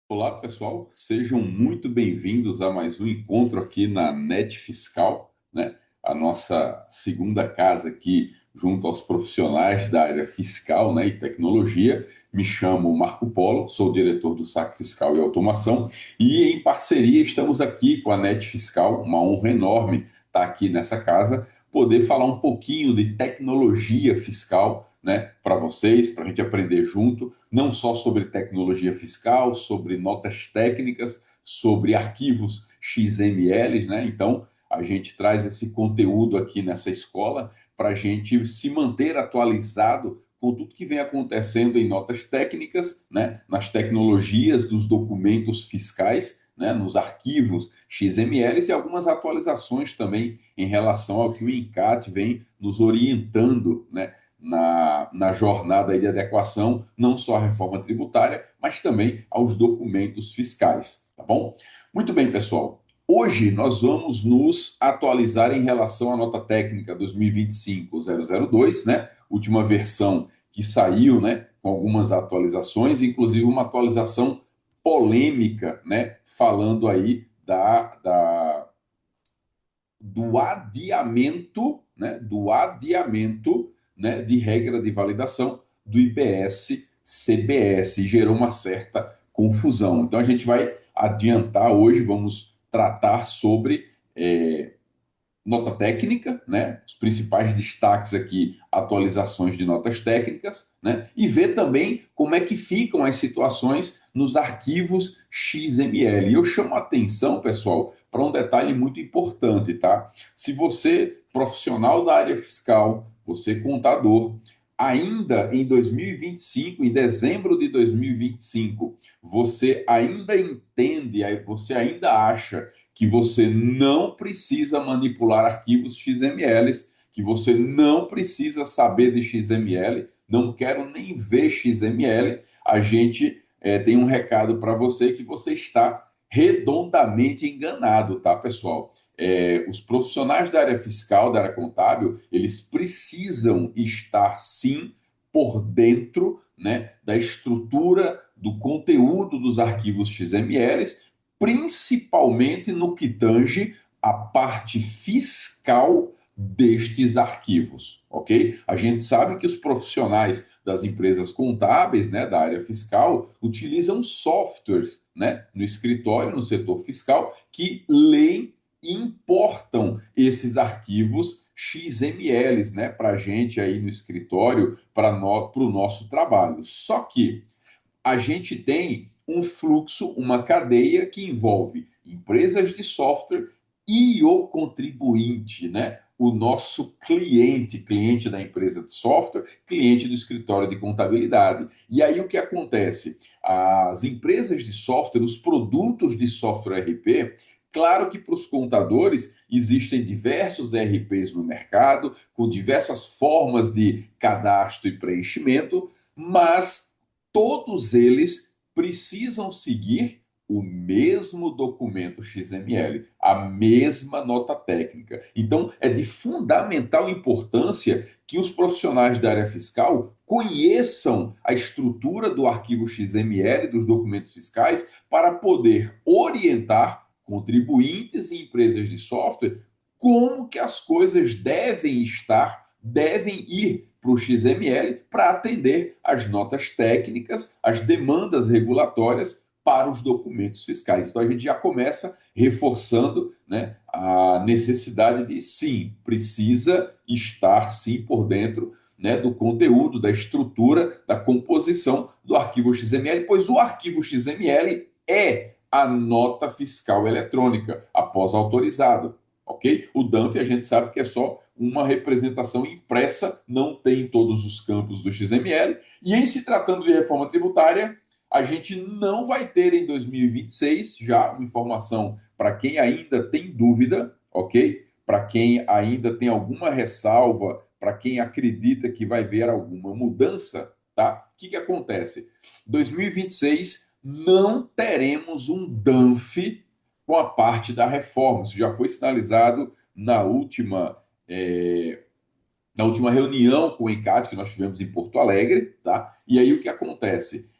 Olá, pessoal. Sejam muito bem-vindos a mais um encontro aqui na Net Fiscal, né? A nossa segunda casa aqui junto aos profissionais da área fiscal, né, e tecnologia. Me chamo Marco Polo, sou diretor do Saque Fiscal e Automação e em parceria estamos aqui com a Net Fiscal. Uma honra enorme estar aqui nessa casa, poder falar um pouquinho de tecnologia fiscal, né, para vocês, para a gente aprender junto não só sobre tecnologia fiscal, sobre notas técnicas, sobre arquivos XML, né? Então, a gente traz esse conteúdo aqui nessa escola para a gente se manter atualizado com tudo que vem acontecendo em notas técnicas, né? Nas tecnologias dos documentos fiscais, né? Nos arquivos XML e algumas atualizações também em relação ao que o INCAT vem nos orientando, né? Na jornada de adequação, não só à reforma tributária, mas também aos documentos fiscais, tá bom? Muito bem, pessoal. Hoje nós vamos nos atualizar em relação à nota técnica 2025-002, né? Última versão que saiu, né? Com algumas atualizações, inclusive uma atualização polêmica, né? Falando aí do adiamento, né, de regra de validação do IBS CBS, e gerou uma certa confusão. Então a gente vai adiantar hoje, vamos tratar sobre nota técnica, né? Os principais destaques aqui, atualizações de notas técnicas, né? E ver também como é que ficam as situações nos arquivos XML. E eu chamo a atenção, pessoal, para um detalhe muito importante, tá? Se você, profissional da área fiscal, você contador, ainda em 2025, em dezembro de 2025, você ainda entende, você ainda acha que você não precisa manipular arquivos XMLs, que você não precisa saber de XML, não quero nem ver XML, a gente tem um recado para você que você está redondamente enganado, tá, pessoal? Os profissionais da área fiscal, da área contábil, eles precisam estar, sim, por dentro, né, da estrutura, do conteúdo dos arquivos XMLs, principalmente no que tange a parte fiscal destes arquivos, ok? A gente sabe que os profissionais das empresas contábeis, né, da área fiscal, utilizam softwares, né, no escritório, no setor fiscal, que leem e importam esses arquivos XMLs, né, para a gente aí no escritório, para o nosso trabalho. Só que a gente tem um fluxo, uma cadeia que envolve empresas de software e o contribuinte, né? O nosso cliente, cliente da empresa de software, cliente do escritório de contabilidade. E aí o que acontece? As empresas de software, os produtos de software RP, claro que para os contadores existem diversos RPs no mercado, com diversas formas de cadastro e preenchimento, mas todos eles precisam seguir o mesmo documento XML, a mesma nota técnica. Então, é de fundamental importância que os profissionais da área fiscal conheçam a estrutura do arquivo XML dos documentos fiscais para poder orientar contribuintes e empresas de software como que as coisas devem estar, devem ir para o XML para atender às notas técnicas, às demandas regulatórias para os documentos fiscais. Então a gente já começa reforçando, né, a necessidade de sim, precisa estar sim por dentro, né, do conteúdo, da estrutura, da composição do arquivo XML, pois o arquivo XML é a nota fiscal eletrônica após autorizado, ok? O DANF a gente sabe que é só uma representação impressa, não tem todos os campos do XML. E em se tratando de reforma tributária, a gente não vai ter em 2026 já uma informação para quem ainda tem dúvida, ok? Para quem ainda tem alguma ressalva, para quem acredita que vai ver alguma mudança, tá? O que acontece? 2026 não teremos um DANF com a parte da reforma. Isso já foi sinalizado é, na última reunião com o ENCAT que nós tivemos em Porto Alegre, tá? E aí o que acontece?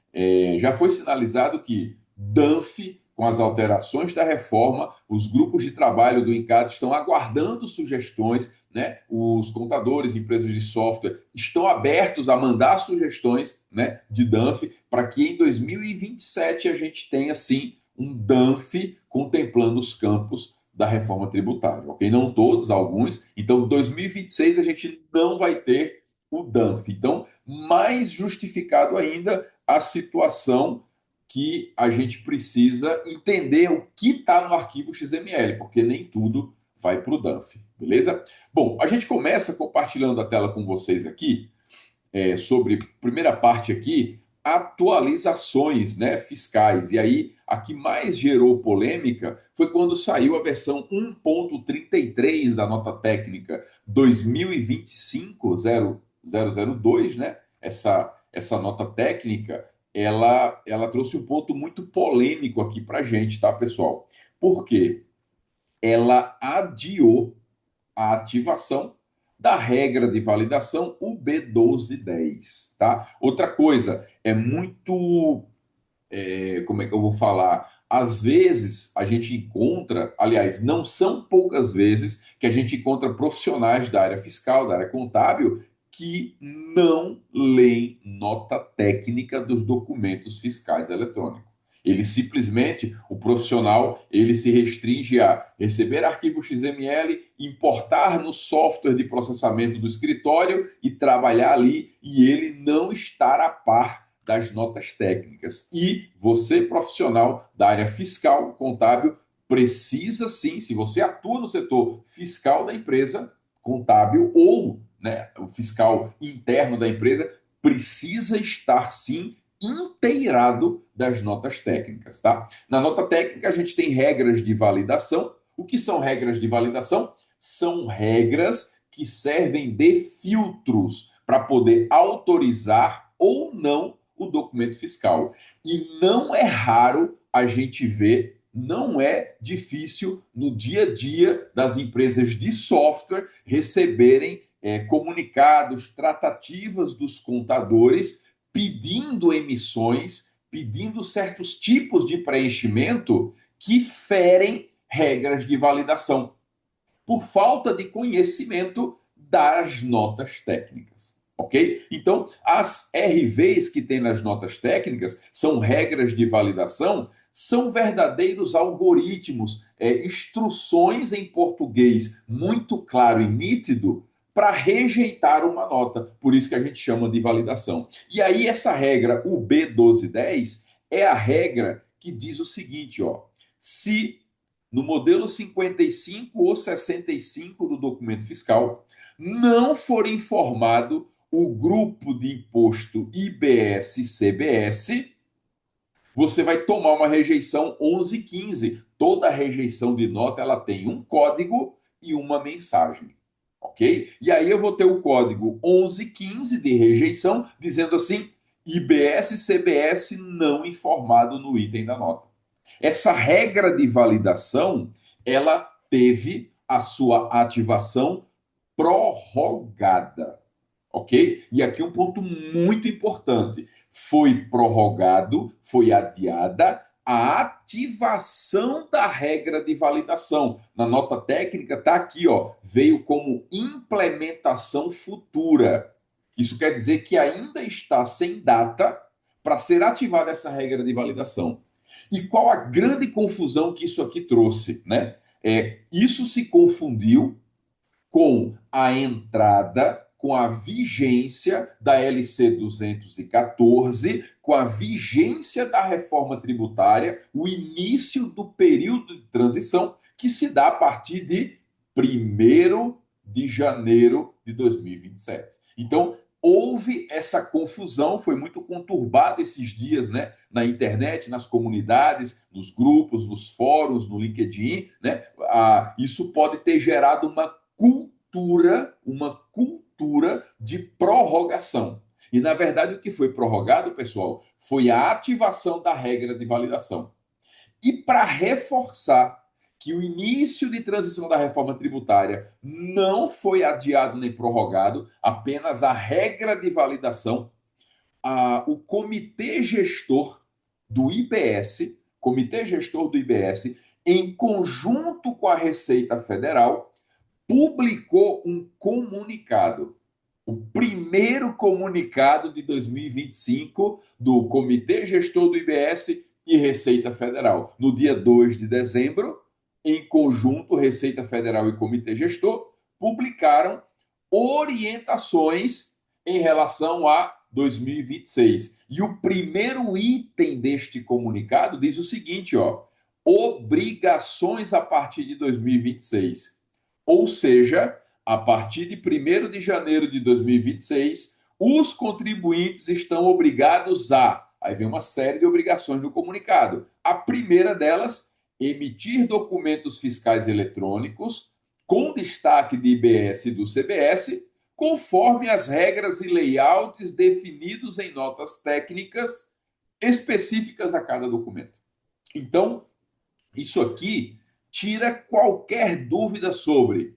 Já foi sinalizado que DANF, com as alterações da reforma, os grupos de trabalho do INCAD estão aguardando sugestões, né? Os contadores, empresas de software estão abertos a mandar sugestões, né, de DANF para que em 2027 a gente tenha, sim, um DANF contemplando os campos da reforma tributária, ok? Não todos, alguns. Então, em 2026 a gente não vai ter o DANF. Então, mais justificado ainda a situação que a gente precisa entender o que está no arquivo XML, porque nem tudo vai para o DANF, beleza? Bom, a gente começa compartilhando a tela com vocês aqui, sobre primeira parte aqui, atualizações, né, fiscais. E aí, a que mais gerou polêmica foi quando saiu a versão 1.33 da nota técnica 2025-0002, né? Essa nota técnica, ela trouxe um ponto muito polêmico aqui para a gente, tá, pessoal? Por quê? Ela adiou a ativação da regra de validação UB1210, tá? Outra coisa, é muito, como é que eu vou falar? Às vezes a gente encontra, aliás, não são poucas vezes que a gente encontra profissionais da área fiscal, da área contábil, que não leem nota técnica dos documentos fiscais eletrônicos. Ele simplesmente, o profissional, ele se restringe a receber arquivo XML, importar no software de processamento do escritório e trabalhar ali, e ele não estar a par das notas técnicas. E você, profissional da área fiscal, contábil, precisa sim, se você atua no setor fiscal da empresa, contábil ou, né, o fiscal interno da empresa, precisa estar sim inteirado das notas técnicas, tá? Na nota técnica a gente tem regras de validação. O que são regras de validação? São regras que servem de filtros para poder autorizar ou não o documento fiscal. E não é raro a gente ver, não é difícil no dia a dia das empresas de software receberem comunicados, tratativas dos contadores pedindo emissões, pedindo certos tipos de preenchimento que ferem regras de validação, por falta de conhecimento das notas técnicas. Ok? Então, as RVs que tem nas notas técnicas são regras de validação, são verdadeiros algoritmos, instruções em português muito claro e nítido para rejeitar uma nota. Por isso que a gente chama de validação. E aí, essa regra, o B1210, é a regra que diz o seguinte: ó, se no modelo 55 ou 65 do documento fiscal não for informado o grupo de imposto IBS-CBS, você vai tomar uma rejeição 1115. Toda rejeição de nota ela tem um código e uma mensagem, ok? E aí eu vou ter o código 1115 de rejeição, dizendo assim: IBS-CBS não informado no item da nota. Essa regra de validação, ela teve a sua ativação prorrogada, ok? E aqui um ponto muito importante: foi prorrogado, foi adiada a ativação da regra de validação. Na nota técnica está aqui, ó, veio como implementação futura. Isso quer dizer que ainda está sem data para ser ativada essa regra de validação. E qual a grande confusão que isso aqui trouxe, né? Isso se confundiu com a entrada, com a vigência da LC 214, com a vigência da reforma tributária, o início do período de transição, que se dá a partir de 1º de janeiro de 2027. Então, houve essa confusão, foi muito conturbado esses dias, né, na internet, nas comunidades, nos grupos, nos fóruns, no LinkedIn, né? Isso pode ter gerado uma cultura de prorrogação. E, na verdade, o que foi prorrogado, pessoal, foi a ativação da regra de validação. E para reforçar que o início de transição da reforma tributária não foi adiado nem prorrogado, apenas a regra de validação, o comitê gestor do IBS Comitê Gestor do IBS, em conjunto com a Receita Federal, publicou um comunicado. O primeiro comunicado de 2025 do Comitê Gestor do IBS e Receita Federal. No dia 2 de dezembro, em conjunto, Receita Federal e Comitê Gestor publicaram orientações em relação a 2026. E o primeiro item deste comunicado diz o seguinte, ó: obrigações a partir de 2026. Ou seja, a partir de 1º de janeiro de 2026, os contribuintes estão obrigados a... Aí vem uma série de obrigações no comunicado. A primeira delas, emitir documentos fiscais eletrônicos com destaque de IBS e do CBS, conforme as regras e layouts definidos em notas técnicas específicas a cada documento. Então, isso aqui tira qualquer dúvida sobre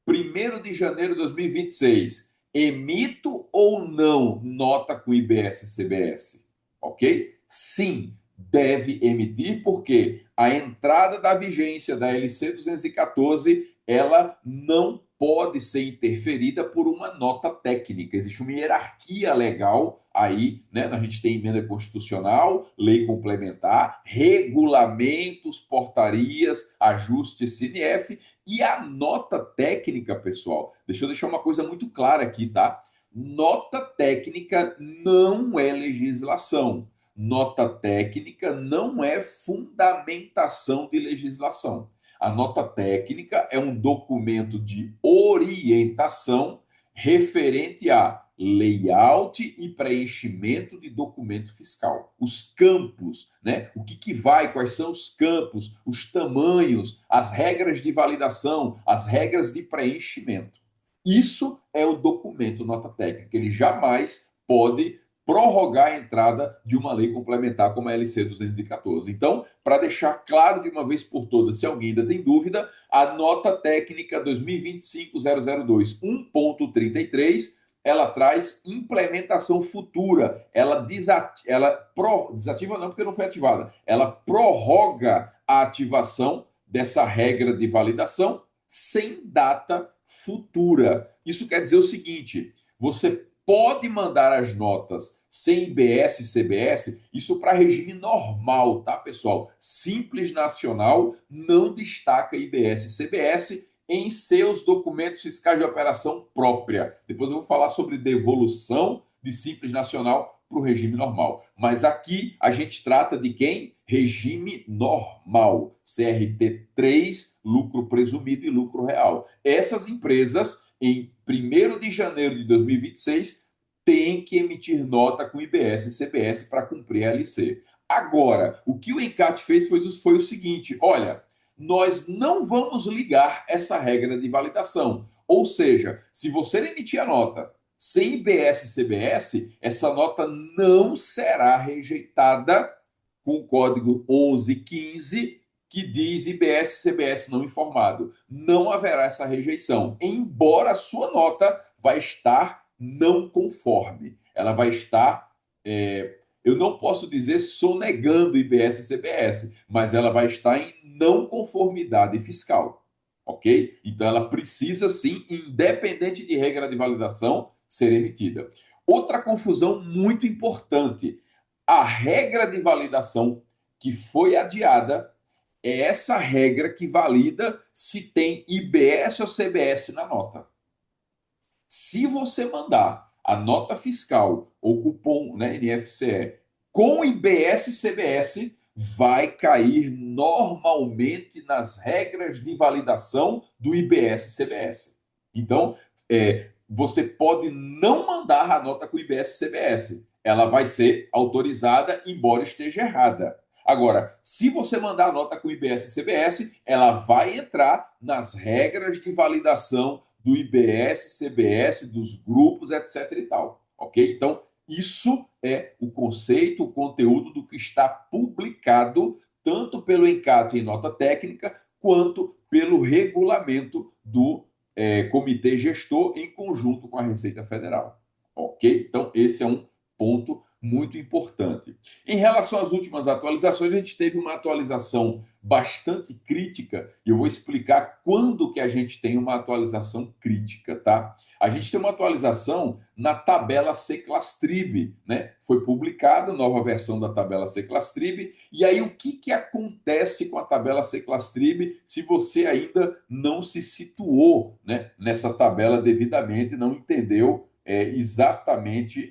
1º de janeiro de 2026, emito ou não nota com IBS e CBS? Ok? Sim, deve emitir, porque a entrada da vigência da LC 214, ela não pode ser interferida por uma nota técnica. Existe uma hierarquia legal aí, né? A gente tem emenda constitucional, lei complementar, regulamentos, portarias, ajustes CNF e a nota técnica, pessoal. Deixa eu deixar uma coisa muito clara aqui, tá? Nota técnica não é legislação. Nota técnica não é fundamentação de legislação. A nota técnica é um documento de orientação referente a layout e preenchimento de documento fiscal. Os campos, né? O que vai, quais são os campos, os tamanhos, as regras de validação, as regras de preenchimento. Isso é o documento nota técnica. Ele jamais pode prorrogar a entrada de uma lei complementar como a LC 214. Então, para deixar claro de uma vez por todas, se alguém ainda tem dúvida, a nota técnica 2025-002 1.33, ela traz implementação futura. Ela desativa não, porque não foi ativada. Ela prorroga a ativação dessa regra de validação sem data futura. Isso quer dizer o seguinte: você pode mandar as notas sem IBS e CBS, isso para regime normal, tá, pessoal? Simples Nacional não destaca IBS e CBS em seus documentos fiscais de operação própria. Depois eu vou falar sobre devolução de Simples Nacional para o regime normal. Mas aqui a gente trata de quem? Regime normal. CRT 3, lucro presumido e lucro real. Essas empresas, em 1º de janeiro de 2026, têm que emitir nota com IBS e CBS para cumprir a LC. Agora, o que o ENCAT fez foi o seguinte: olha, nós não vamos ligar essa regra de validação. Ou seja, se você emitir a nota sem IBS e CBS, essa nota não será rejeitada com o código 1115, que diz IBS e CBS não informado. Não haverá essa rejeição, embora a sua nota vai estar não conforme. Ela vai estar, eu não posso dizer sonegando IBS e CBS, mas ela vai estar em não conformidade fiscal, ok? Então ela precisa sim, independente de regra de validação, ser emitida. Outra confusão muito importante: a regra de validação que foi adiada é essa regra que valida se tem IBS ou CBS na nota. Se você mandar a nota fiscal ou cupom, né, NFCE com IBS e CBS, vai cair normalmente nas regras de validação do IBS e CBS. Então, você pode não mandar a nota com IBS e CBS. Ela vai ser autorizada, embora esteja errada. Agora, se você mandar a nota com IBS e CBS, ela vai entrar nas regras de validação do IBS, CBS, dos grupos, etc. e tal. Ok? Então, isso é o conceito, o conteúdo do que está publicado tanto pelo ENCAT em nota técnica, quanto pelo regulamento do Comitê Gestor em conjunto com a Receita Federal. Ok? Então, esse é um ponto muito importante. Em relação às últimas atualizações, a gente teve uma atualização bastante crítica, e eu vou explicar quando que a gente tem uma atualização crítica, tá? A gente tem uma atualização na tabela Seclastrib, né? Foi publicada nova versão da tabela Seclastrib, e aí o que que acontece com a tabela Seclastrib se você ainda não se situou, né, nessa tabela devidamente, não entendeu exatamente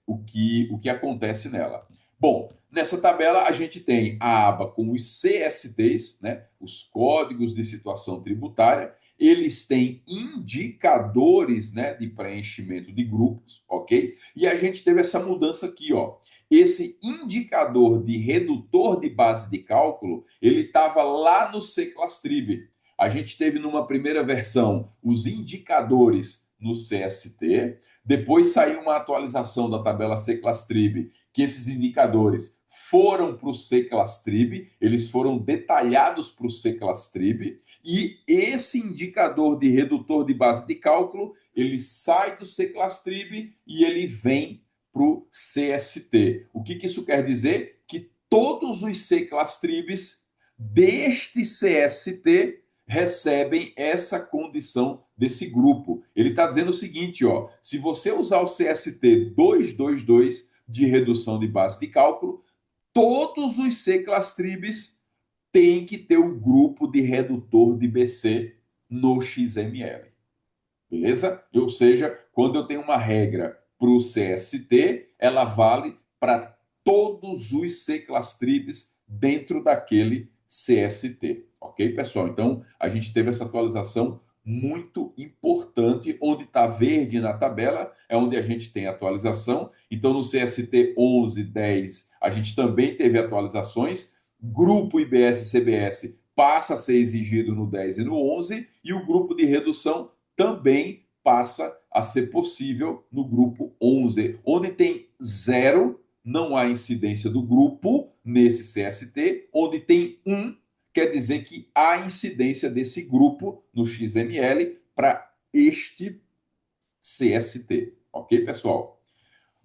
o que acontece nela. Bom, nessa tabela a gente tem a aba com os CSTs, né, os códigos de situação tributária, eles têm indicadores, né, de preenchimento de grupos, ok? E a gente teve essa mudança aqui, ó. Esse indicador de redutor de base de cálculo, ele estava lá no Seclastrib. A gente teve numa primeira versão os indicadores no CST, depois saiu uma atualização da tabela Seclastrib, que esses indicadores foram para o Seclastrib, eles foram detalhados para o Seclastrib, e esse indicador de redutor de base de cálculo, ele sai do Seclastrib e ele vem para o CST. O que isso quer dizer? Que todos os Seclastribs deste CST recebem essa condição desse grupo. Ele está dizendo o seguinte, ó, se você usar o CST 222 de redução de base de cálculo, todos os Seclastribs têm que ter o grupo de redutor de BC no XML. Beleza? Ou seja, quando eu tenho uma regra para o CST, ela vale para todos os Seclastribs dentro daquele CST. Ok, pessoal? Então, a gente teve essa atualização muito importante. Onde está verde na tabela é onde a gente tem atualização. Então, no CST 11, 10, a gente também teve atualizações. Grupo IBS-CBS passa a ser exigido no 10 e no 11, e o grupo de redução também passa a ser possível no grupo 11, onde tem zero, não há incidência do grupo nesse CST, onde tem um, quer dizer que há incidência desse grupo no XML para este CST. Ok, pessoal?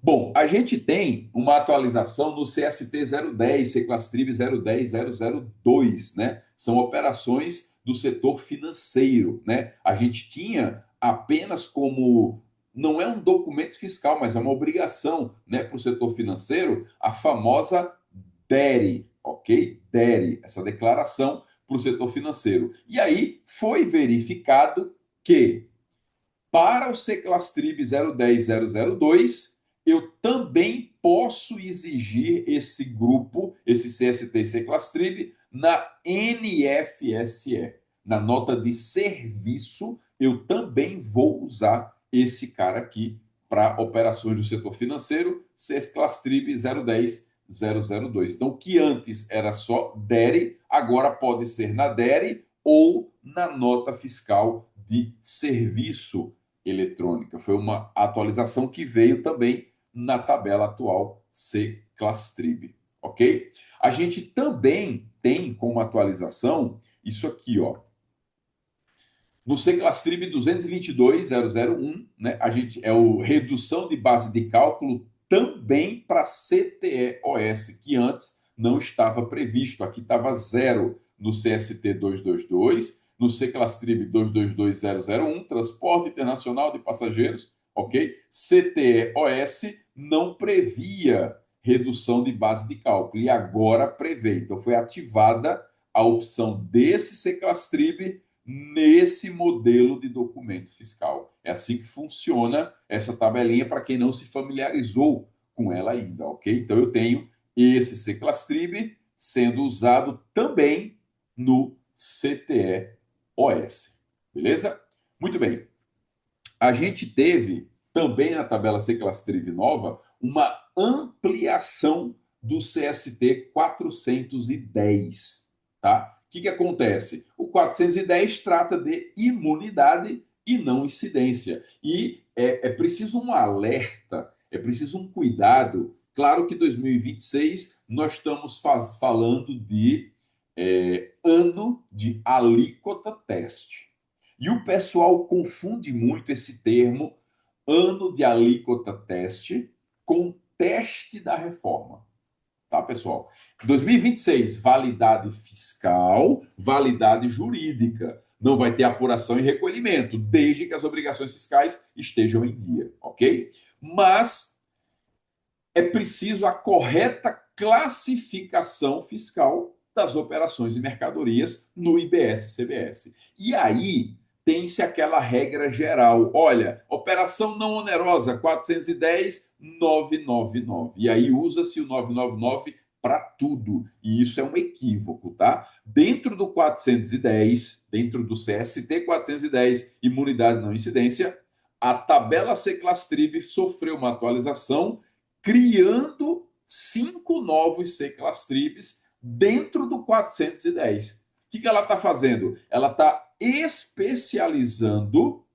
Bom, a gente tem uma atualização no CST 010, Seclastrib 010.002, né? São operações do setor financeiro, né? A gente tinha apenas como, não é um documento fiscal, mas é uma obrigação, né, para o setor financeiro, a famosa DERE, ok? DERE, essa declaração para o setor financeiro. E aí foi verificado que para o Seclastrib 010.002, eu também posso exigir esse grupo, esse CST Seclastrib, na NFSE. Na nota de serviço, eu também vou usar esse cara aqui para operações do setor financeiro, Seclastrib 010.002. Então, o que antes era só DERE, agora pode ser na DERE ou na nota fiscal de serviço eletrônica. Foi uma atualização que veio também na tabela atual Seclastrib, ok? A gente também tem como atualização isso aqui, ó. No Seclastrib 222.001, né, a gente é o redução de base de cálculo também para CTE-OS, que antes não estava previsto. Aqui estava zero no CST 222, no Seclastrib 222001, transporte internacional de passageiros, ok? CTE-OS não previa redução de base de cálculo e agora prevê. Então foi ativada a opção desse Seclastrib nesse modelo de documento fiscal. É assim que funciona essa tabelinha para quem não se familiarizou com ela ainda, ok? Então eu tenho esse Seclastrib sendo usado também no CTE-OS. Beleza? Muito bem. A gente teve também na tabela Seclastrib nova uma ampliação do CST 410, tá? O que acontece? O 410 trata de imunidade e não incidência. E é preciso um alerta, é preciso um cuidado. Claro que 2026 nós estamos falando de ano de alíquota teste. E o pessoal confunde muito esse termo ano de alíquota teste com teste da reforma. Tá, pessoal? 2026, validade fiscal, validade jurídica. Não vai ter apuração e recolhimento, desde que as obrigações fiscais estejam em dia, ok? Mas é preciso a correta classificação fiscal das operações e mercadorias no IBS-CBS. E aí tem-se aquela regra geral. Olha, operação não onerosa, 410.999. E aí usa-se o 999 para tudo. E isso é um equívoco, tá? Dentro do 410, dentro do CST 410, imunidade não incidência, a tabela C-Clastrib sofreu uma atualização criando 5 novos C-Clastribs dentro do 410. O que ela está fazendo? Ela está especializando,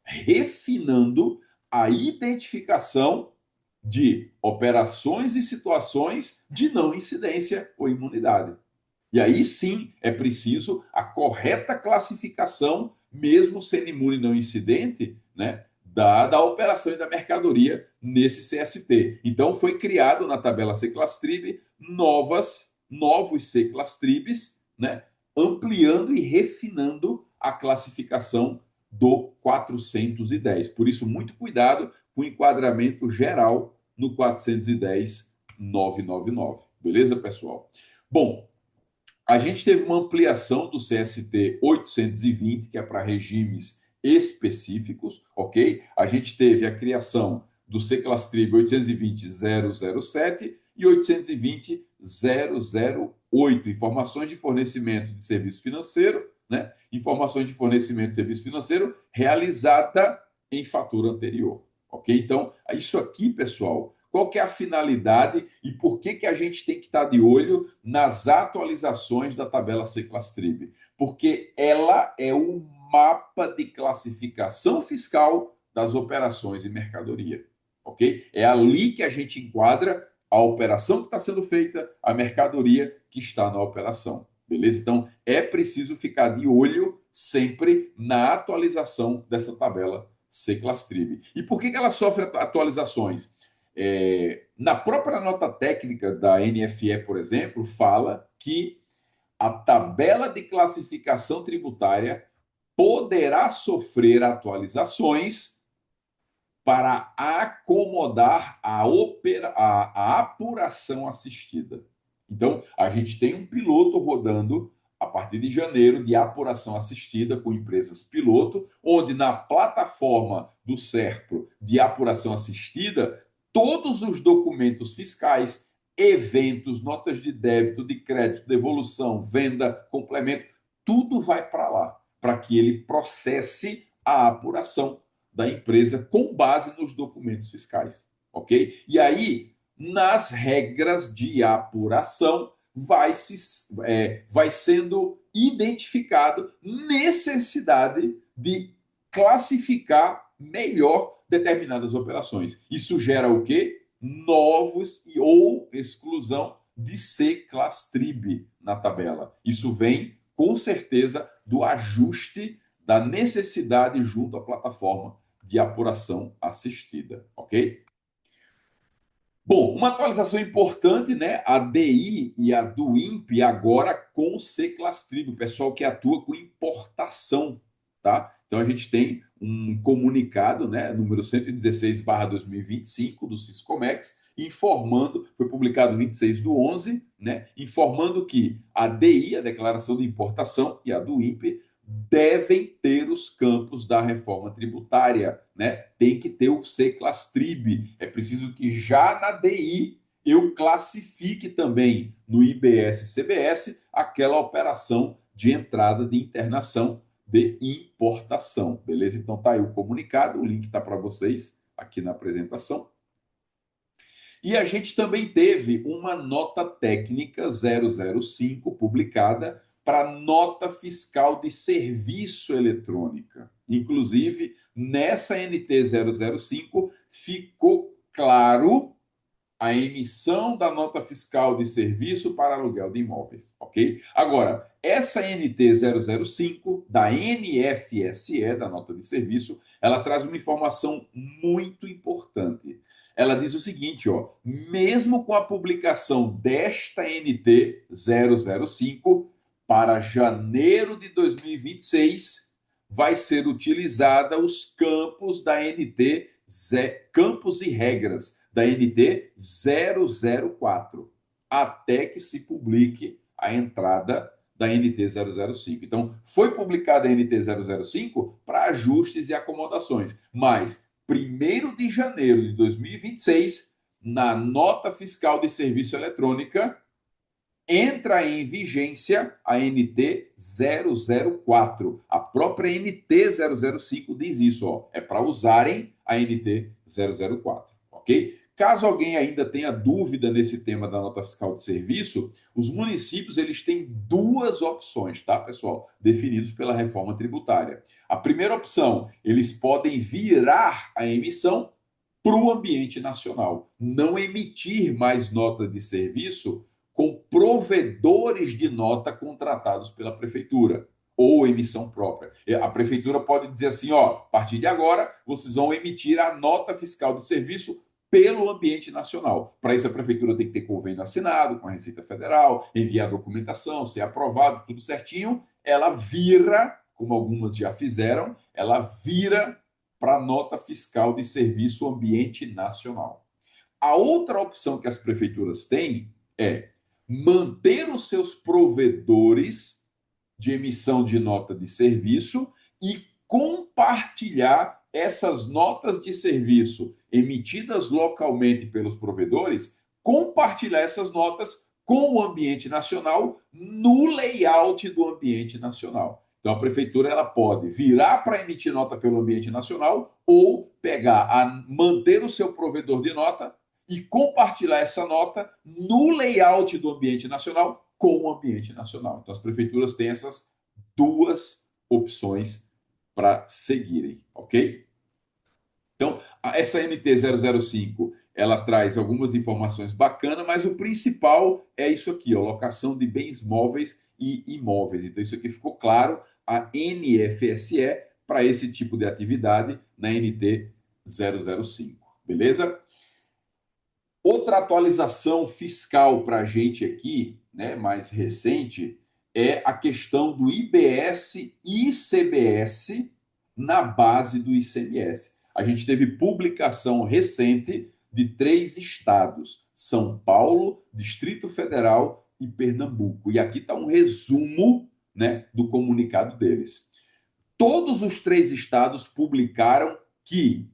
refinando a identificação de operações e situações de não incidência ou imunidade. E aí sim é preciso a correta classificação, mesmo sendo imune não incidente, né, da operação e da mercadoria nesse CST. Então foi criado na tabela C-Clastrib novos C-Clastribs, né, ampliando e refinando a classificação do 410. Por isso, muito cuidado com o enquadramento geral no 410.999. Beleza, pessoal? Bom, a gente teve uma ampliação do CST 820, que é para regimes específicos, ok? A gente teve a criação do C-Clastrib 820.007 e 820.008, informações de fornecimento de serviço financeiro, né? Informações de fornecimento de serviço financeiro realizada em fatura anterior, ok? Então, isso aqui, pessoal, qual que é a finalidade e por que a gente tem que estar de olho nas atualizações da tabela C-Clastrib? Porque ela é o mapa de classificação fiscal das operações e mercadoria, ok? É ali que a gente enquadra a operação que está sendo feita, a mercadoria que está na operação, beleza? Então, é preciso ficar de olho sempre na atualização dessa tabela C-Clastrib. E por que ela sofre atualizações? Na própria nota técnica da NFE, por exemplo, fala que a tabela de classificação tributária poderá sofrer atualizações para acomodar a apuração assistida. Então, a gente tem um piloto rodando a partir de janeiro de apuração assistida com empresas piloto, onde na plataforma do SERPRO de apuração assistida, todos os documentos fiscais, eventos, notas de débito, de crédito, devolução, venda, complemento, tudo vai para lá, para que ele processe a apuração da empresa com base nos documentos fiscais, ok? E aí, nas regras de apuração, vai sendo identificado necessidade de classificar melhor determinadas operações. Isso gera o quê? Novos ou exclusão de C-Clastrib na tabela. Isso vem, com certeza, do ajuste da necessidade junto à plataforma de apuração assistida, ok? Bom, uma atualização importante, né? A DI e a do INPE agora com C-Clastrib, o pessoal que atua com importação, tá? Então a gente tem um comunicado, né, número 116/2025 do Siscomex, informando, foi publicado 26/11, né, informando que a DI, a declaração de importação, e a do INPE devem ter os campos da reforma tributária, né? Tem que ter o C-Clastrib. É preciso que já na DI eu classifique também no IBS-CBS aquela operação de entrada de internação de importação, beleza? Então tá aí o comunicado, o link tá para vocês aqui na apresentação. E a gente também teve uma nota técnica 005 publicada para nota fiscal de serviço eletrônica. Inclusive, nessa NT 005 ficou claro a emissão da nota fiscal de serviço para aluguel de imóveis, ok? Agora, essa NT 005 da NFSE, da nota de serviço, ela traz uma informação muito importante. ela diz o seguinte, ó, mesmo com a publicação desta NT 005 para janeiro de 2026, vai ser utilizada os campos da NT, campos e regras da NT 004, até que se publique a entrada da NT 005. Então, foi publicada a NT 005 para ajustes e acomodações, mas 1º de janeiro de 2026, na nota fiscal de serviço eletrônica, entra em vigência a NT 004. A própria NT 005 diz isso, ó, é para usarem a NT 004, ok? Caso alguém ainda tenha dúvida nesse tema da nota fiscal de serviço, os municípios eles têm duas opções, tá, pessoal? Definidos pela reforma tributária. A primeira opção, eles podem virar a emissão para o ambiente nacional, não emitir mais nota de serviço com provedores de nota contratados pela prefeitura ou emissão própria. A prefeitura pode dizer assim, ó, a partir de agora, vocês vão emitir a nota fiscal de serviço pelo ambiente nacional. Para isso, a prefeitura tem que ter convênio assinado com a Receita Federal, enviar a documentação, ser aprovado, tudo certinho. Ela vira, como algumas já fizeram, ela vira para a nota fiscal de serviço ambiente nacional. A outra opção que as prefeituras têm é manter os seus provedores de emissão de nota de serviço e compartilhar essas notas de serviço emitidas localmente pelos provedores, compartilhar essas notas com o ambiente nacional no layout do ambiente nacional. Então, a prefeitura ela pode virar para emitir nota pelo ambiente nacional ou manter o seu provedor de nota e compartilhar essa nota no layout do ambiente nacional com o ambiente nacional. Então, as prefeituras têm essas duas opções para seguirem, ok? Então, essa NT 005, ela traz algumas informações bacanas, mas o principal é isso aqui, ó, locação de bens móveis e imóveis. Então, isso aqui ficou claro, a NFSE para esse tipo de atividade na NT 005, beleza? Outra atualização fiscal para a gente aqui, né, mais recente, é a questão do IBS e ICBS na base do ICMS. A gente teve publicação recente de 3 estados: São Paulo, Distrito Federal e Pernambuco. E aqui está um resumo, né, do comunicado deles. Todos os 3 estados publicaram que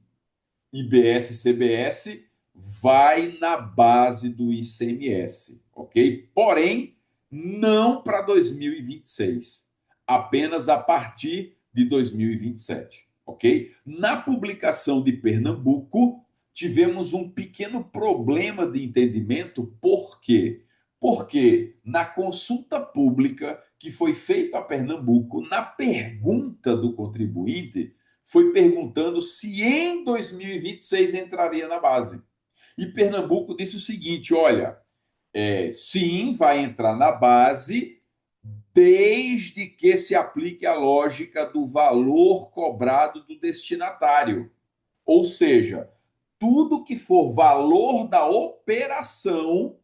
IBS e CBS vai na base do ICMS, ok? Porém, não para 2026, apenas a partir de 2027, ok? Na publicação de Pernambuco, tivemos um pequeno problema de entendimento, por quê? Porque na consulta pública que foi feita a Pernambuco, na pergunta do contribuinte, foi perguntando se em 2026 entraria na base. E Pernambuco disse o seguinte: olha, sim, vai entrar na base, desde que se aplique a lógica do valor cobrado do destinatário. Ou seja, tudo que for valor da operação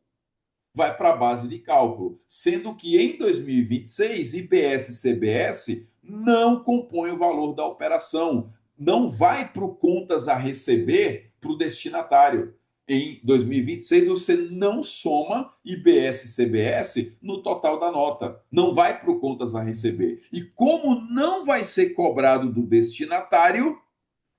vai para a base de cálculo, sendo que em 2026, IBS e CBS não compõem o valor da operação, não vai para o contas a receber para o destinatário. Em 2026, você não soma IBS e CBS no total da nota, não vai para o contas a receber. E como não vai ser cobrado do destinatário,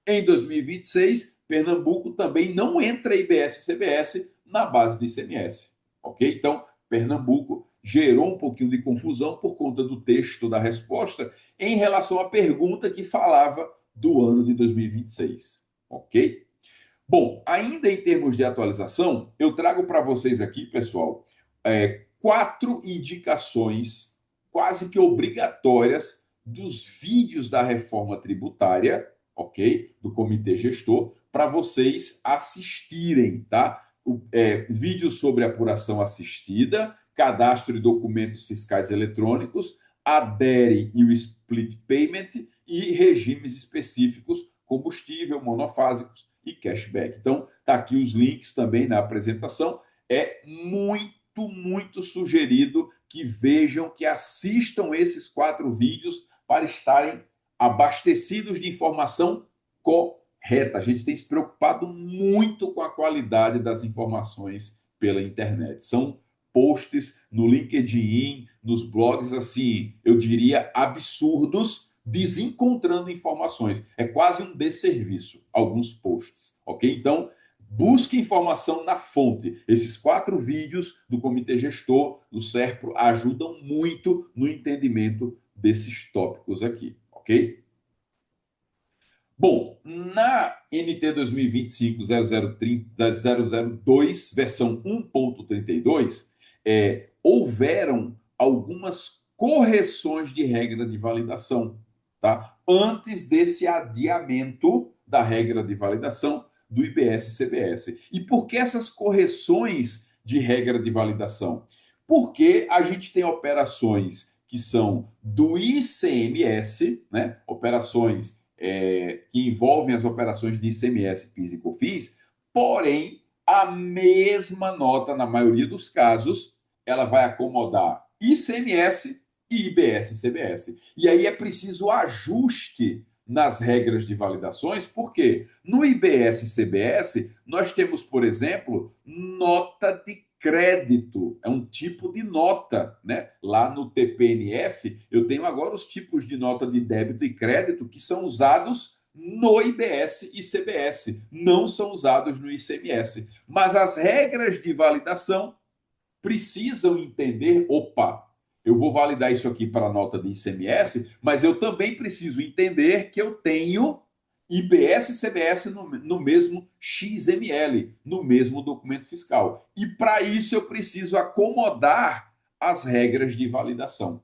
em 2026, Pernambuco também não entra IBS e CBS na base de ICMS. Ok? Então, Pernambuco gerou um pouquinho de confusão por conta do texto da resposta em relação à pergunta que falava do ano de 2026. Ok? Bom, ainda em termos de atualização, eu trago para vocês aqui, pessoal, 4 indicações quase que obrigatórias dos vídeos da reforma tributária, ok? Do comitê gestor, para vocês assistirem, tá? Vídeos sobre apuração assistida, cadastro de documentos fiscais eletrônicos, ADERE e o Split Payment e regimes específicos, combustível, monofásicos e cashback. Então, tá aqui os links também na apresentação. É muito sugerido que vejam, que assistam esses 4 vídeos para estarem abastecidos de informação correta. A gente tem se preocupado muito com a qualidade das informações pela internet. São posts no LinkedIn, nos blogs, assim, eu diria absurdos, desencontrando informações. É quase um desserviço, alguns posts, ok? Então, busque informação na fonte. Esses 4 vídeos do Comitê Gestor, do SERPRO, ajudam muito no entendimento desses tópicos aqui, ok? Bom, na NT 2025-0002, versão 1.32, houveram algumas correções de regra de validação, tá? Antes desse adiamento da regra de validação do IBS-CBS. E por que essas correções de regra de validação? Porque a gente tem operações que são do ICMS, né? Operações que envolvem as operações de ICMS, PIS e COFINS, porém, a mesma nota, na maioria dos casos, ela vai acomodar ICMS e IBS-CBS. E aí é preciso ajuste nas regras de validações, porque no IBS-CBS nós temos, por exemplo, nota de crédito, é um tipo de nota, né? Lá no TPNF, eu tenho agora os tipos de nota de débito e crédito que são usados no IBS e CBS, não são usados no ICMS. Mas as regras de validação precisam entender, opa, eu vou validar isso aqui para a nota de ICMS, mas eu também preciso entender que eu tenho IBS e CBS no mesmo XML, no mesmo documento fiscal. E para isso eu preciso acomodar as regras de validação.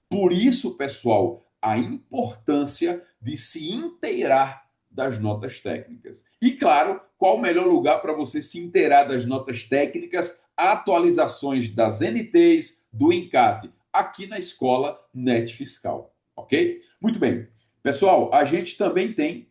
Por isso, pessoal, a importância de se inteirar das notas técnicas. E, claro, qual o melhor lugar para você se inteirar das notas técnicas, atualizações das NTs, do ENCAT, aqui na escola NET Fiscal, ok? Muito bem. Pessoal, a gente também tem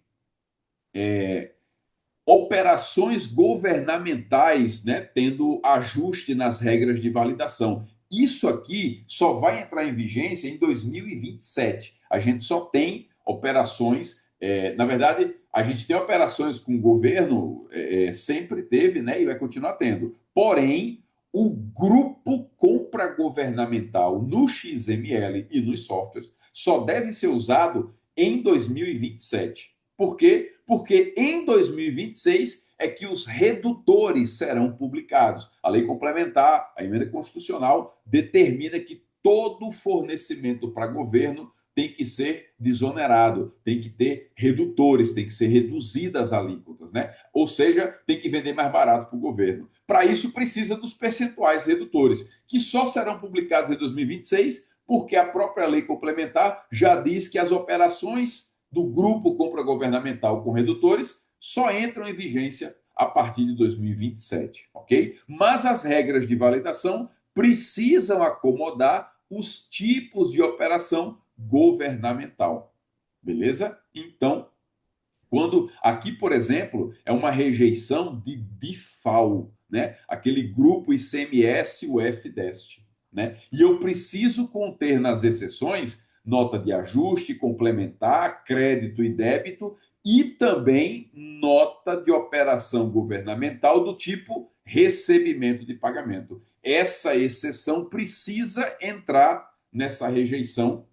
operações governamentais, né, tendo ajuste nas regras de validação. Isso aqui só vai entrar em vigência em 2027. A gente só tem operações, na verdade, a gente tem operações com o governo, sempre teve, né, e vai continuar tendo. Porém, o grupo compra governamental no XML e nos softwares só deve ser usado em 2027. Por quê? Porque em 2026 é que os redutores serão publicados. A lei complementar, a emenda constitucional, determina que todo fornecimento para governo tem que ser desonerado, tem que ter redutores, tem que ser reduzidas as alíquotas, né? Ou seja, tem que vender mais barato para o governo. Para isso, precisa dos percentuais redutores, que só serão publicados em 2026, porque a própria lei complementar já diz que as operações do grupo compra governamental com redutores só entram em vigência a partir de 2027, ok? Mas as regras de validação precisam acomodar os tipos de operação governamental, beleza? Então, quando aqui, por exemplo, é uma rejeição de DIFAL, né? Aquele grupo ICMS-UF-DEST, né? E eu preciso conter nas exceções nota de ajuste, complementar, crédito e débito e também nota de operação governamental do tipo recebimento de pagamento. Essa exceção precisa entrar nessa rejeição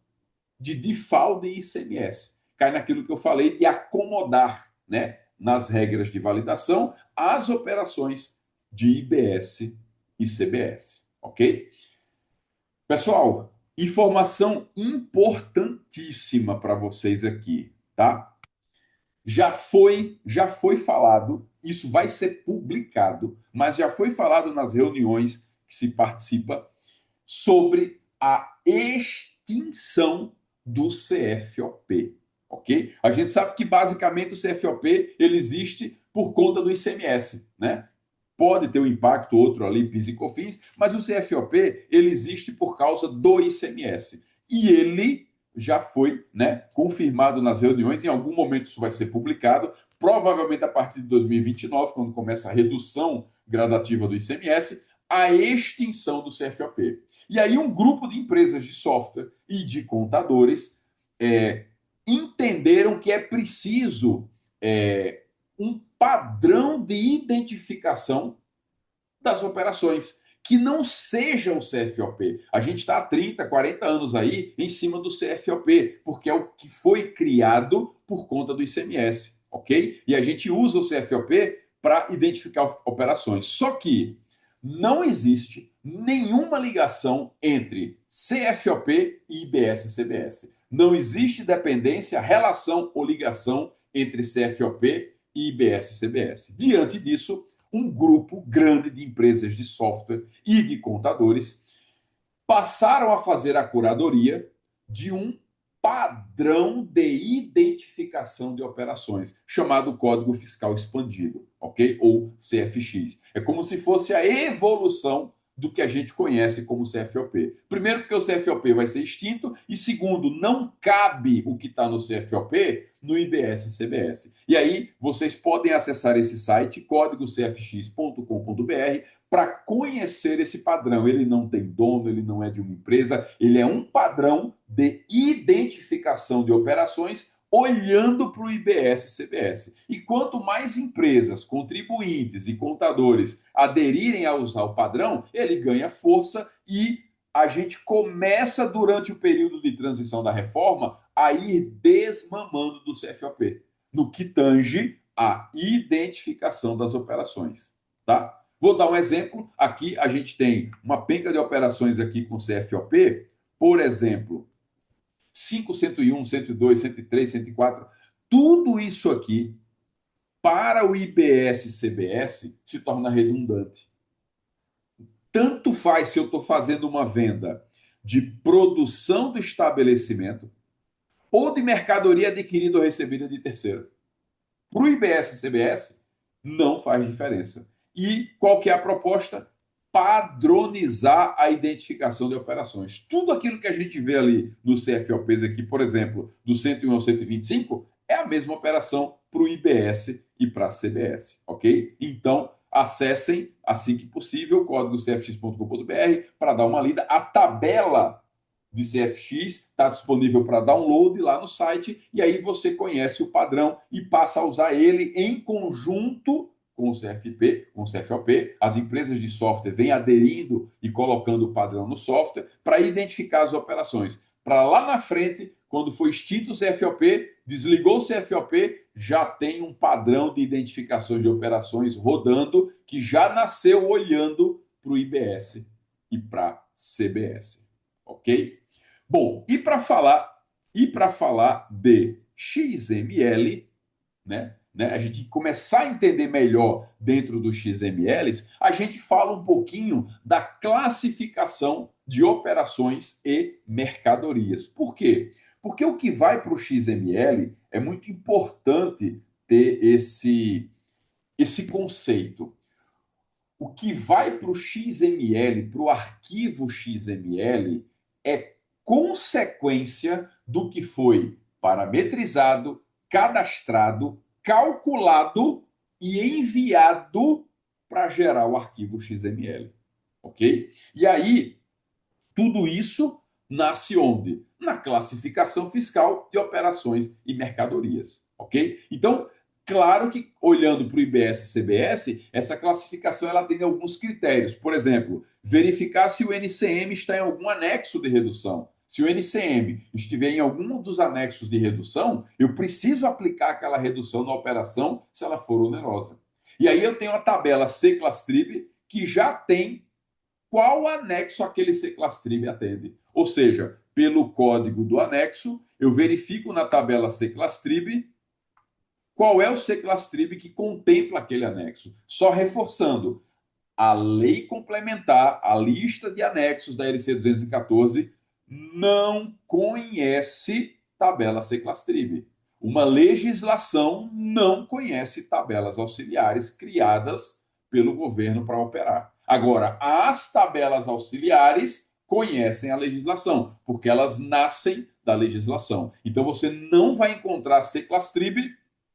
de default de ICMS. Cai naquilo que eu falei de acomodar, né, nas regras de validação as operações de IBS e CBS, ok? Pessoal, informação importantíssima para vocês aqui, tá? Já foi falado, isso vai ser publicado, mas já foi falado nas reuniões que se participa sobre a extinção do CFOP, ok? A gente sabe que basicamente o CFOP ele existe por conta do ICMS, né? Pode ter um impacto outro ali, PIS e COFINS, mas o CFOP ele existe por causa do ICMS. E ele já foi, né, confirmado nas reuniões, em algum momento isso vai ser publicado, provavelmente a partir de 2029, quando começa a redução gradativa do ICMS, a extinção do CFOP. E aí um grupo de empresas de software e de contadores entenderam que é preciso um padrão de identificação das operações, que não seja o CFOP. A gente está há 30, 40 anos aí em cima do CFOP, porque é o que foi criado por conta do ICMS, ok? E a gente usa o CFOP para identificar operações. Só que não existe nenhuma ligação entre CFOP e IBS-CBS. Não existe dependência, relação ou ligação entre CFOP e IBS-CBS. Diante disso, um grupo grande de empresas de software e de contadores passaram a fazer a curadoria de um padrão de identificação de operações, chamado Código Fiscal Expandido, ok? Ou CFX. É como se fosse a evolução do que a gente conhece como CFOP. Primeiro, porque o CFOP vai ser extinto, e segundo, não cabe o que está no CFOP no IBS-CBS. E aí, vocês podem acessar esse site, códigocfx.com.br, para conhecer esse padrão. Ele não tem dono, ele não é de uma empresa, ele é um padrão de identificação de operações olhando para o IBS-CBS. E quanto mais empresas, contribuintes e contadores aderirem a usar o padrão, ele ganha força e a gente começa, durante o período de transição da reforma, a ir desmamando do CFOP, no que tange a identificação das operações, tá? Vou dar um exemplo. Aqui a gente tem uma penca de operações aqui com CFOP, por exemplo, 5, 101, 102, 103, 104, tudo isso aqui, para o IBS-CBS, se torna redundante. Tanto faz se eu estou fazendo uma venda de produção do estabelecimento ou de mercadoria adquirida ou recebida de terceiro. Para o IBS-CBS, não faz diferença. E qual que é a proposta? Padronizar a identificação de operações. Tudo aquilo que a gente vê ali no CFOPs aqui, por exemplo, do 101 ao 125, é a mesma operação para o IBS e para a CBS, ok? Então, acessem, assim que possível, códigocfx.com.br para dar uma lida. A tabela de CFX está disponível para download lá no site, e aí você conhece o padrão e passa a usar ele em conjunto com o CFP, com o CFOP. As empresas de software vêm aderindo e colocando o padrão no software para identificar as operações. Para lá na frente, quando for extinto o CFOP, desligou o CFOP, já tem um padrão de identificação de operações rodando, que já nasceu olhando para o IBS e para a CBS. Ok? Bom, e para falar de XML, né? A gente começar a entender melhor dentro dos XMLs, a gente fala um pouquinho da classificação de operações e mercadorias. Por quê? Porque o que vai para o XML é muito importante ter esse conceito. O que vai para o XML, para o arquivo XML, é consequência do que foi parametrizado, cadastrado, calculado e enviado para gerar o arquivo XML, ok? E aí, tudo isso nasce onde? Na classificação fiscal de operações e mercadorias, ok? Então, claro que, olhando para o IBS-CBS, essa classificação ela tem alguns critérios. Por exemplo, verificar se o NCM está em algum anexo de redução. Se o NCM estiver em algum dos anexos de redução, eu preciso aplicar aquela redução na operação se ela for onerosa. E aí eu tenho a tabela C-Clastrib, que já tem qual anexo aquele C-Clastrib atende. Ou seja, pelo código do anexo, eu verifico na tabela C-Clastrib qual é o C-Clastrib que contempla aquele anexo. Só reforçando, a lei complementar, a lista de anexos da LC 214, não conhece tabela C-Clastrib. Uma legislação não conhece tabelas auxiliares criadas pelo governo para operar. Agora, as tabelas auxiliares conhecem a legislação, porque elas nascem da legislação. Então, você não vai encontrar C-Clastrib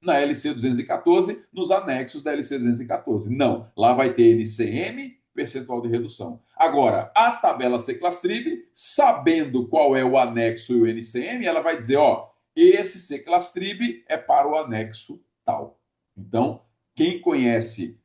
na LC 214, nos anexos da LC 214. Não, lá vai ter NCM, percentual de redução. Agora, a tabela Seclastrib, sabendo qual é o anexo e o NCM, ela vai dizer, ó, esse Seclastrib é para o anexo tal. Então, quem conhece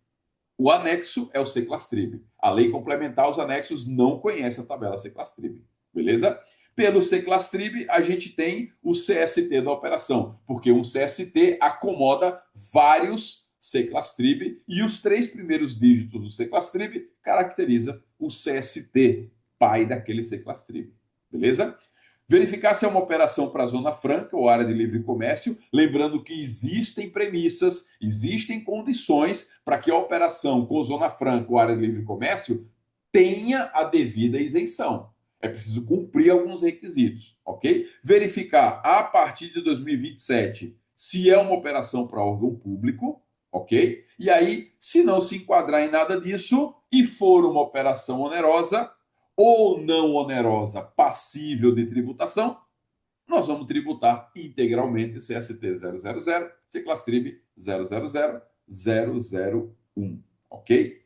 o anexo é o Seclastrib. A lei complementar, os anexos não conhece a tabela Seclastrib. Beleza? Pelo Seclastrib, a gente tem o CST da operação, porque um CST acomoda vários Seclastrib e os 3 primeiros dígitos do Seclastrib caracteriza o CST, pai daquele Seclastrib. Beleza? Verificar se é uma operação para a Zona Franca ou área de livre comércio, lembrando que existem premissas, existem condições para que a operação com Zona Franca ou área de livre comércio tenha a devida isenção. É preciso cumprir alguns requisitos, ok? Verificar a partir de 2027 se é uma operação para órgão público, ok? E aí, se não se enquadrar em nada disso e for uma operação onerosa, ou não onerosa passível de tributação, nós vamos tributar integralmente CST 000, Seclastrib 000 001, ok?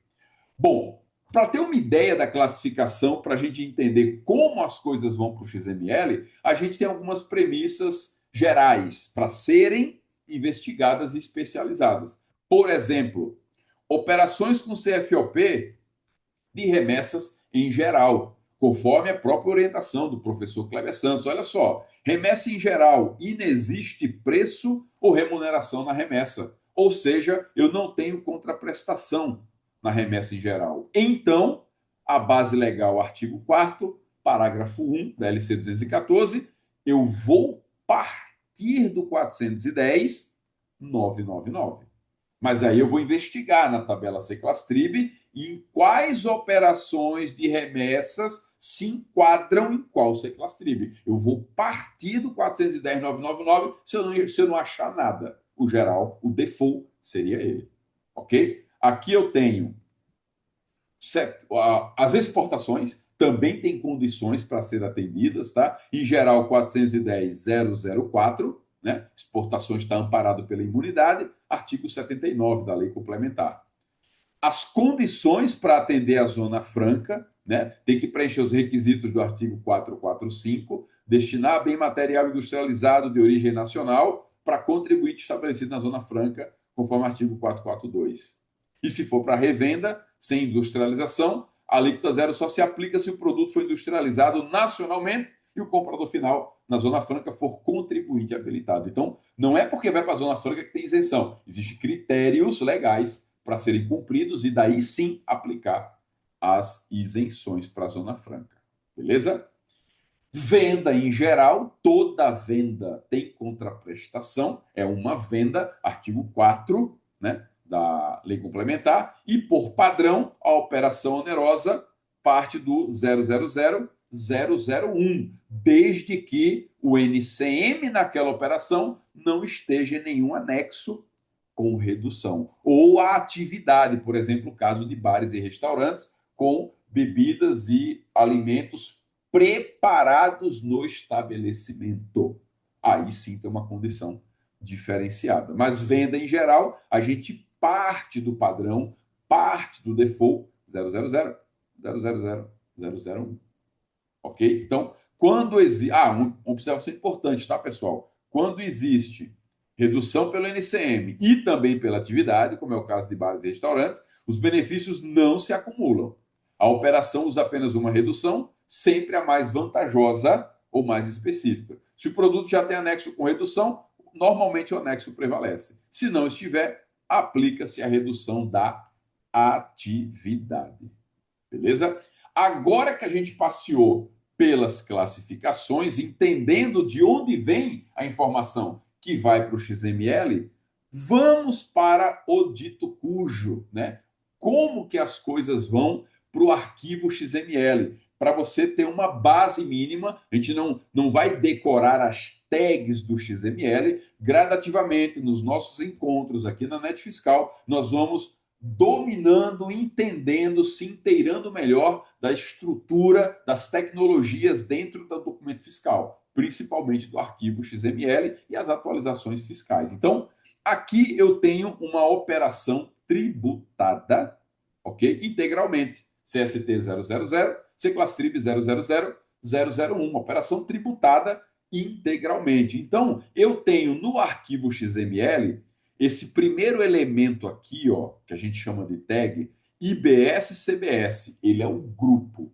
Bom, para ter uma ideia da classificação, para a gente entender como as coisas vão para o XML, a gente tem algumas premissas gerais para serem investigadas e especializadas. Por exemplo, operações com CFOP de remessas em geral, conforme a própria orientação do professor Kleber Santos. Olha só, remessa em geral, inexiste preço ou remuneração na remessa. Ou seja, eu não tenho contraprestação na remessa em geral. Então, a base legal, artigo 4º, parágrafo 1 da LC 214, eu vou partir do 410.999. Mas aí eu vou investigar na tabela Seclastrib em quais operações de remessas se enquadram em qual Seclastrib. Eu vou partir do 410.999 se eu não achar nada. O geral, o default seria ele. Ok? Aqui eu tenho as exportações também têm condições para ser atendidas, tá? Em geral, 410.004, né? Exportações está amparado pela imunidade, artigo 79 da lei complementar. As condições para atender a Zona Franca, né? Tem que preencher os requisitos do artigo 445, destinar bem material industrializado de origem nacional para contribuinte estabelecido na Zona Franca, conforme o artigo 442. E se for para revenda, sem industrialização, a alíquota zero só se aplica se o produto for industrializado nacionalmente e o comprador final na Zona Franca for contribuinte habilitado. Então, não é porque vai para a Zona Franca que tem isenção. Existem critérios legais para serem cumpridos e daí sim aplicar as isenções para a Zona Franca. Beleza? Venda em geral, toda venda tem contraprestação, é uma venda, artigo 4, né, da lei complementar, e por padrão, a operação onerosa parte do 000.001, desde que o NCM naquela operação não esteja em nenhum anexo com redução. Ou a atividade, por exemplo, o caso de bares e restaurantes com bebidas e alimentos preparados no estabelecimento. Aí sim tem uma condição diferenciada. Mas venda em geral, a gente parte do padrão, parte do default 000, 000, 001. Ok? Então, quando existe. Uma observação importante, tá, pessoal? Quando existe redução pelo NCM e também pela atividade, como é o caso de bares e restaurantes, os benefícios não se acumulam. A operação usa apenas uma redução, sempre a mais vantajosa ou mais específica. Se o produto já tem anexo com redução, normalmente o anexo prevalece. Se não estiver, aplica-se a redução da atividade. Beleza? Agora que a gente passeou pelas classificações, entendendo de onde vem a informação que vai para o XML, vamos para o dito cujo, né? Como que as coisas vão para o arquivo XML? Para você ter uma base mínima, a gente não vai decorar as tags do XML, gradativamente nos nossos encontros aqui na Net Fiscal, nós vamos dominando, entendendo, se inteirando melhor da estrutura, das tecnologias dentro do documento fiscal, principalmente do arquivo XML e as atualizações fiscais. Então, Aqui eu tenho uma operação tributada, ok? Integralmente. CST 000, Seclastrib 000, uma operação tributada integralmente. Então, eu tenho no arquivo XML esse primeiro elemento aqui, ó, que a gente chama de tag, IBS-CBS. Ele é um grupo.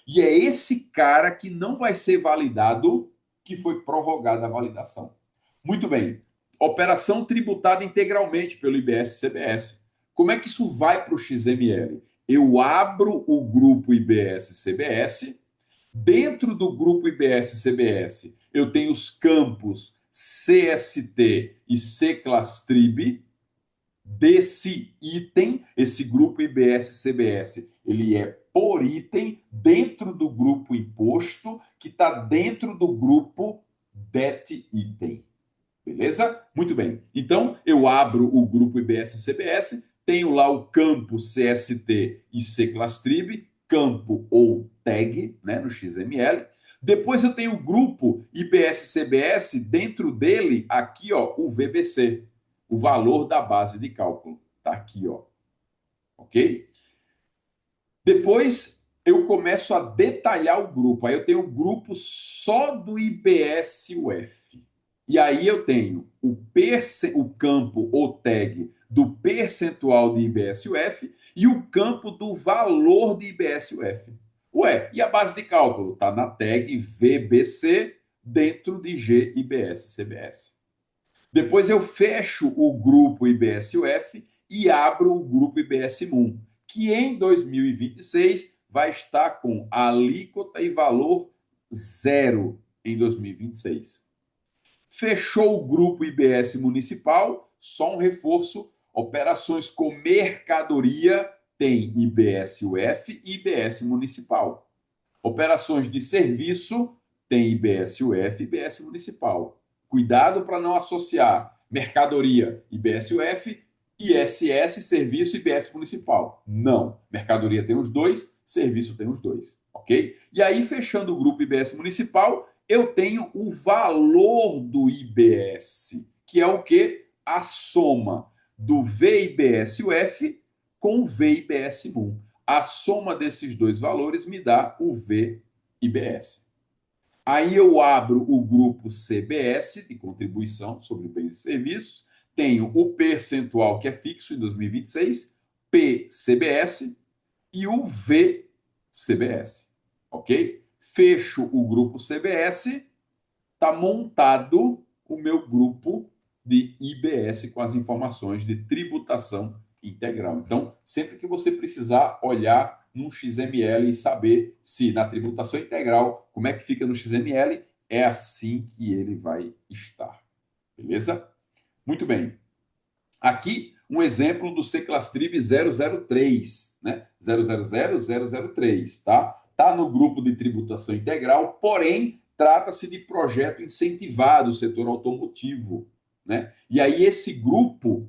E é esse cara que não vai ser validado, que foi prorrogada a validação. Muito bem. Operação tributada integralmente pelo IBS-CBS. Como é que isso vai para o XML? Eu abro o grupo IBS-CBS. Dentro do grupo IBS-CBS, eu tenho os campos CST e CClastrib. Desse item, esse grupo IBS-CBS, ele é por item dentro do grupo imposto, que está dentro do grupo DET item. Beleza? Muito bem. Então, eu abro o grupo IBS-CBS, tenho lá o campo CST e CClastrib, campo ou tag, né, no XML. Depois eu tenho o grupo IBS-CBS, dentro dele, aqui, ó, o VBC, o valor da base de cálculo. Tá aqui, ó. Ok? Depois eu começo a detalhar o grupo. Aí eu tenho o grupo só do IBS-UF. E aí eu tenho o campo ou tag do percentual de IBS-UF e o campo do valor de IBS-UF. Ué, e a base de cálculo? Está na tag VBC dentro de GIBS-CBS. Depois eu fecho o grupo IBS-UF e abro o grupo IBS-MUN, que em 2026 vai estar com alíquota e valor zero em 2026. Fechou o grupo IBS municipal, só um reforço, operações com mercadoria tem IBS-UF e IBS municipal. Operações de serviço tem IBS-UF e IBS municipal. Cuidado para não associar mercadoria IBS-UF, ISS, serviço IBS municipal. Não. Mercadoria tem os dois, serviço tem os dois. Ok? E aí, fechando o grupo IBS municipal, eu tenho o valor do IBS, que é o que? A soma do VIBS-UF com o VIBS-MUN. A soma desses dois valores me dá o VIBS. Aí eu abro o grupo CBS, de contribuição sobre bens e serviços, tenho o percentual que é fixo em 2026, PCBS e o VCBS, ok? Fecho o grupo CBS, está montado o meu grupo de IBS com as informações de tributação integral. Então, sempre que você precisar olhar num XML e saber se na tributação integral, como é que fica no XML, é assim que ele vai estar. Beleza? Muito bem. Aqui, um exemplo do Seclastrib 003, né? 000003, tá? Tá no grupo de tributação integral, porém, trata-se de projeto incentivado, o setor automotivo, né? E aí esse grupo,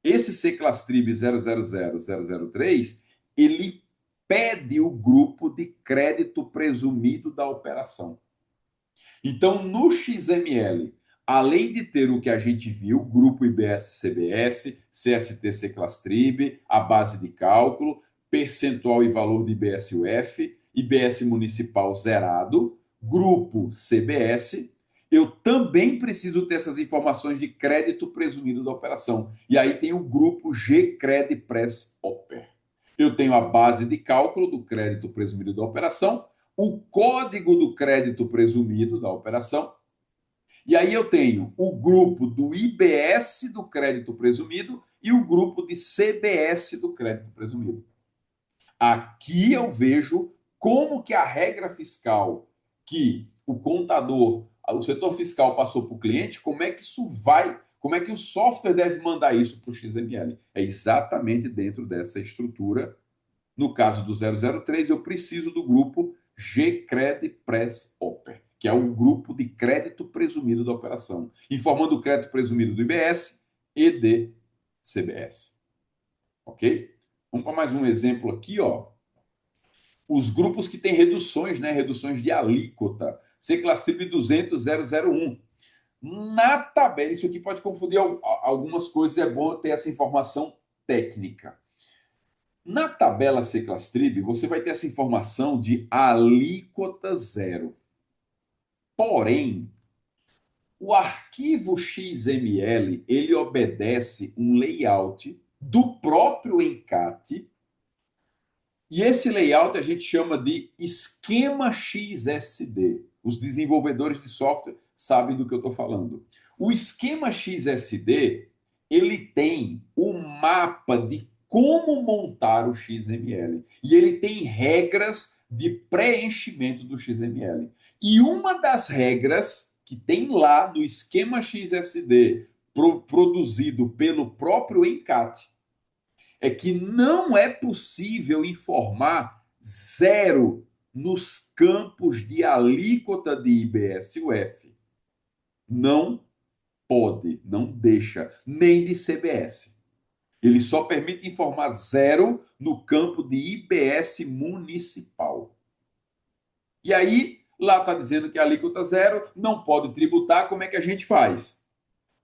esse Seclastrib 000003, ele pede o grupo de crédito presumido da operação. Então, no XML, além de ter o que a gente viu, grupo IBS-CBS, CST-Seclastrib, a base de cálculo, percentual e valor de IBS-UF, IBS municipal zerado, grupo CBS, eu também preciso ter essas informações de crédito presumido da operação. E aí tem o grupo GCredPress-Oper. Eu tenho a base de cálculo do crédito presumido da operação, o código do crédito presumido da operação, e aí eu tenho o grupo do IBS do crédito presumido e o grupo de CBS do crédito presumido. Aqui eu vejo como que a regra fiscal que o contador, o setor fiscal passou para o cliente, como é que isso vai, como é que o software deve mandar isso para o XML. É exatamente dentro dessa estrutura. No caso do 003, eu preciso do grupo GCredPress-Oper, que é o grupo de crédito presumido da operação, informando o crédito presumido do IBS e de CBS. Ok? Vamos para mais um exemplo aqui, ó. Os grupos que têm reduções, né? Reduções de alíquota. Seclastrib 200.001. Na tabela, isso aqui pode confundir algumas coisas, é bom ter essa informação técnica. Na tabela Seclastrib, você vai ter essa informação de alíquota zero. Porém, o arquivo XML, ele obedece um layout do próprio Encate, e esse layout a gente chama de esquema XSD. Os desenvolvedores de software sabem do que eu estou falando. O esquema XSD, ele tem o mapa de como montar o XML. E ele tem regras de preenchimento do XML. E uma das regras que tem lá do esquema XSD produzido pelo próprio Encate é que não é possível informar zero nos campos de alíquota de IBS-UF. Não pode, não deixa, nem de CBS. Ele só permite informar zero no campo de IBS municipal. E aí, lá está dizendo que a alíquota zero não pode tributar. Como é que a gente faz?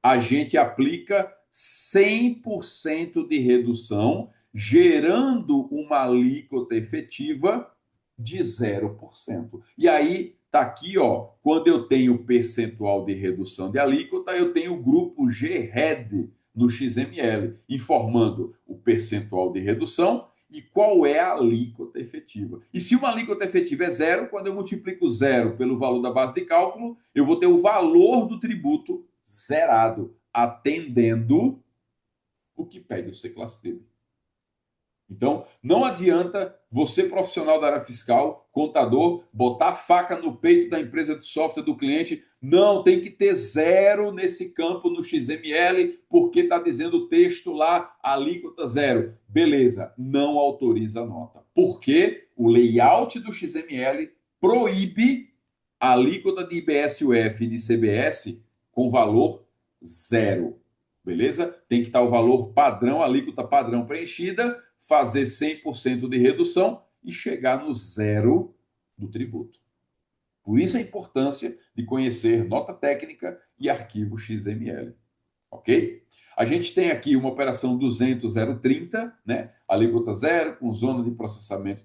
A gente aplica 100% de redução, gerando uma alíquota efetiva de 0%. E aí está aqui, ó, quando eu tenho percentual de redução de alíquota, eu tenho o grupo GRED no XML, informando o percentual de redução e qual é a alíquota efetiva. E se uma alíquota efetiva é zero, quando eu multiplico zero pelo valor da base de cálculo, eu vou ter o valor do tributo zerado, atendendo o que pede o Seclastrib. Então, não adianta você, profissional da área fiscal, contador, botar a faca no peito da empresa de software do cliente. Não, tem que ter zero nesse campo no XML, porque está dizendo o texto lá, alíquota zero. Beleza, não autoriza a nota. Porque o layout do XML proíbe a alíquota de IBS-UF e de CBS com valor zero. Beleza? Tem que estar o valor padrão, a alíquota padrão preenchida, fazer 100% de redução e chegar no zero do tributo. Por isso a importância de conhecer nota técnica e arquivo XML. Ok? A gente tem aqui uma operação 200.030, né? Alíquota zero, com zona de processamento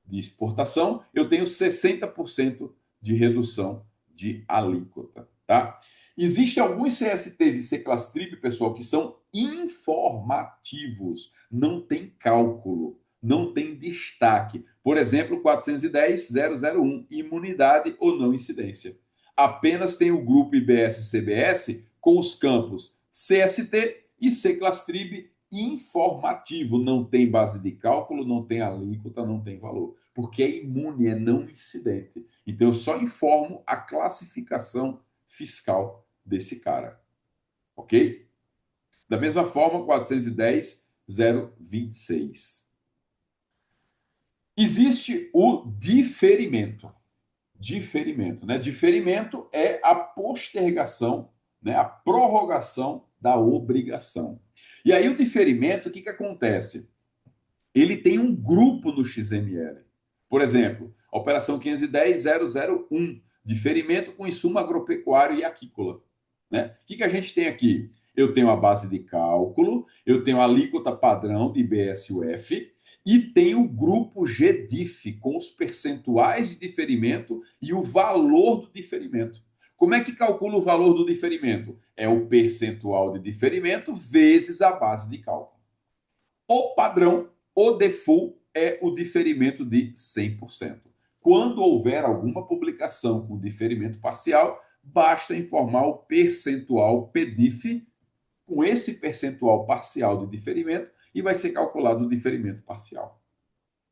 de exportação. Eu tenho 60% de redução de alíquota, tá? Existem alguns CSTs e Seclastrib, pessoal, que são informativos, não tem cálculo, não tem destaque. Por exemplo, 410.001, imunidade ou não incidência. Apenas tem o grupo IBS-CBS com os campos CST e Seclastrib informativo. Não tem base de cálculo, não tem alíquota, não tem valor. Porque é imune, é não incidente. Então, eu só informo a classificação fiscal desse cara. Ok? Da mesma forma, 410.026. Existe o diferimento. Diferimento, né? Diferimento é a postergação, né? A prorrogação da obrigação. E aí o diferimento, o que acontece? Ele tem um grupo no XML. Por exemplo, a operação 510.001, diferimento com insumo agropecuário e aquícola. Né? O que a gente tem aqui? Eu tenho a base de cálculo, eu tenho a alíquota padrão de IBS-UF e tenho o grupo GDIF, com os percentuais de diferimento e o valor do diferimento. Como é que calcula o valor do diferimento? É o percentual de diferimento vezes a base de cálculo. O padrão, o default, é o diferimento de 100%. Quando houver alguma publicação com diferimento parcial, basta informar o percentual PDIF com esse percentual parcial de diferimento e vai ser calculado o diferimento parcial.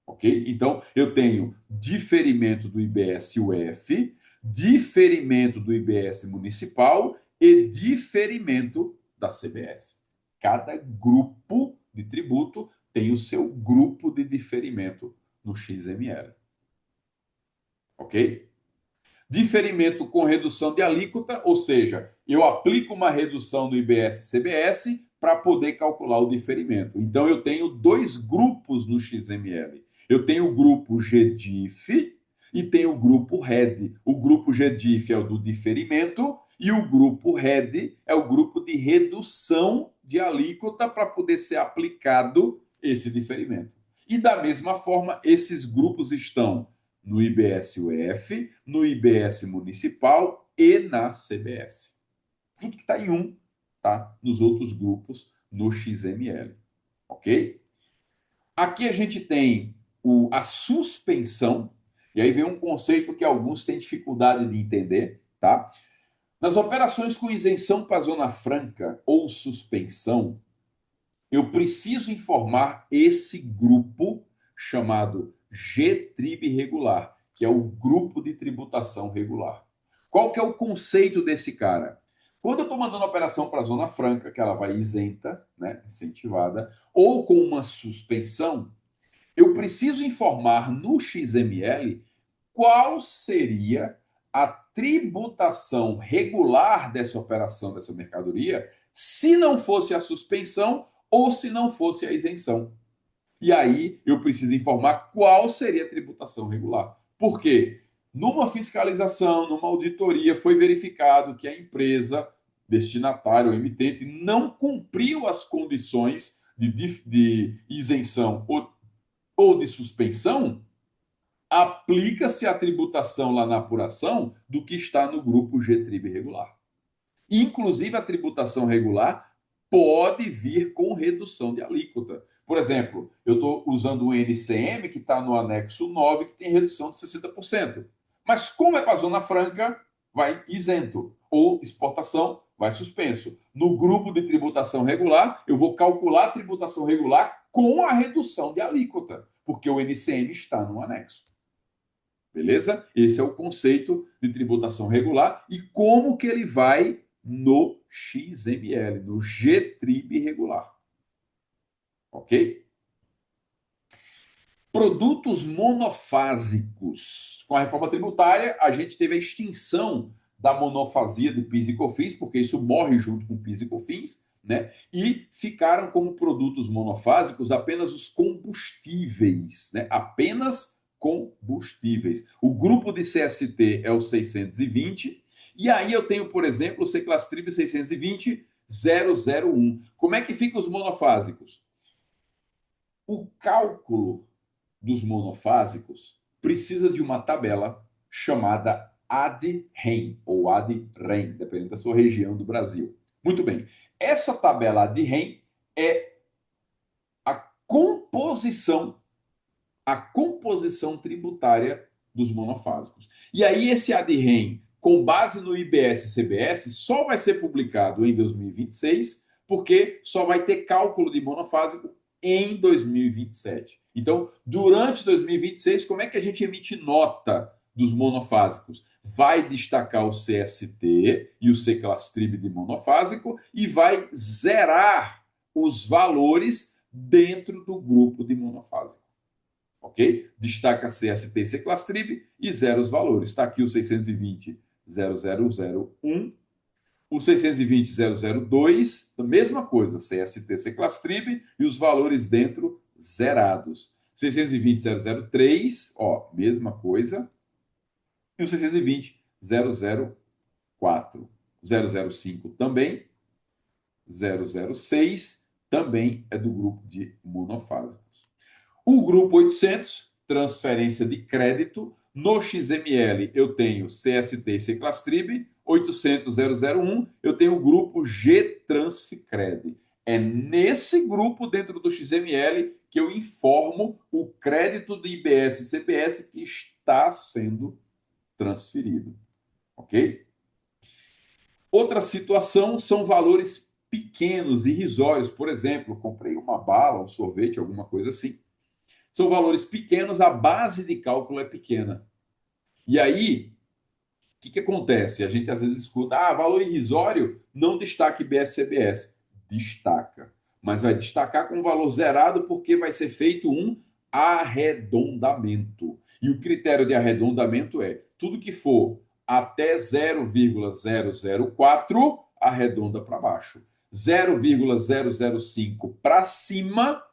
Ok? Então, eu tenho diferimento do IBS-UF, diferimento do IBS municipal e diferimento da CBS. Cada grupo de tributo tem o seu grupo de diferimento no XML. Ok? Diferimento com redução de alíquota, ou seja, eu aplico uma redução no IBS-CBS para poder calcular o diferimento. Então, eu tenho dois grupos no XML. Eu tenho o grupo GDIF e tenho o grupo RED. O grupo GDIF é o do diferimento E o grupo RED é o grupo de redução de alíquota para poder ser aplicado esse diferimento. E da mesma forma, esses grupos estão no IBS-UF, no IBS municipal e na CBS. Tudo que está em um está nos outros grupos no XML. Ok? Aqui a gente tem a suspensão, e aí vem um conceito que alguns têm dificuldade de entender, tá? Nas operações com isenção para Zona Franca ou suspensão, eu preciso informar esse grupo chamado GTRIB regular, que é o grupo de tributação regular. Qual que é o conceito desse cara? Quando eu estou mandando a operação para a Zona Franca, que ela vai isenta, né, incentivada, ou com uma suspensão, eu preciso informar no XML qual seria a tributação regular dessa operação, dessa mercadoria, se não fosse a suspensão ou se não fosse a isenção. E aí eu preciso informar qual seria a tributação regular. Por quê? Numa fiscalização, numa auditoria, foi verificado que a empresa destinatária ou emitente não cumpriu as condições de isenção ou de suspensão, aplica-se a tributação lá na apuração do que está no grupo GTRIB regular. Inclusive, a tributação regular pode vir com redução de alíquota. Por exemplo, eu estou usando o NCM, que está no anexo 9, que tem redução de 60%. Mas como é para a Zona Franca, vai isento. Ou exportação, vai suspenso. No grupo de tributação regular, eu vou calcular a tributação regular com a redução de alíquota, porque o NCM está no anexo. Beleza? Esse é o conceito de tributação regular e como que ele vai no XML, no GTRIB regular. Ok? Produtos monofásicos. Com a reforma tributária, a gente teve a extinção da monofasia do PIS e COFINS, porque isso morre junto com o PIS e COFINS, né? E ficaram como produtos monofásicos apenas os combustíveis, né? Apenas combustíveis. O grupo de CST é o 620, e aí eu tenho, por exemplo, o Seclastrib 620-001. Como é que ficam os monofásicos? O cálculo dos monofásicos precisa de uma tabela chamada ADREM, ou ADREM, dependendo da sua região do Brasil. Muito bem. Essa tabela ADREM é a composição tributária dos monofásicos. E aí esse ADREM, com base no IBS-CBS, só vai ser publicado em 2026, porque só vai ter cálculo de monofásico em 2027. Então, durante 2026, como é que a gente emite nota dos monofásicos? Vai destacar o CST e o Seclastrib de monofásico e vai zerar os valores dentro do grupo de monofásico. Ok? Destaca CST e Seclastrib e zera os valores. Está aqui o 620.0001, o 620.002, a mesma coisa, CST, Seclastrib e os valores dentro zerados. 620.003, ó, mesma coisa. E o 620.004. 005 também. 006 também é do grupo de monofásicos. O grupo 800, transferência de crédito. No XML eu tenho CST e Seclastrib. 800.001 eu tenho o grupo GTransfCred. É nesse grupo dentro do XML que eu informo o crédito do IBS e CBS que está sendo transferido. Ok? Outra situação são valores pequenos, irrisórios. Por exemplo, comprei uma bala, um sorvete, alguma coisa assim. São valores pequenos, a base de cálculo é pequena. E aí, o que acontece? A gente às vezes escuta, valor irrisório, não destaque IBS-CBS. Destaca. Mas vai destacar com valor zerado porque vai ser feito um arredondamento. E o critério de arredondamento é tudo que for até 0,004, arredonda para baixo. 0,005 para cima,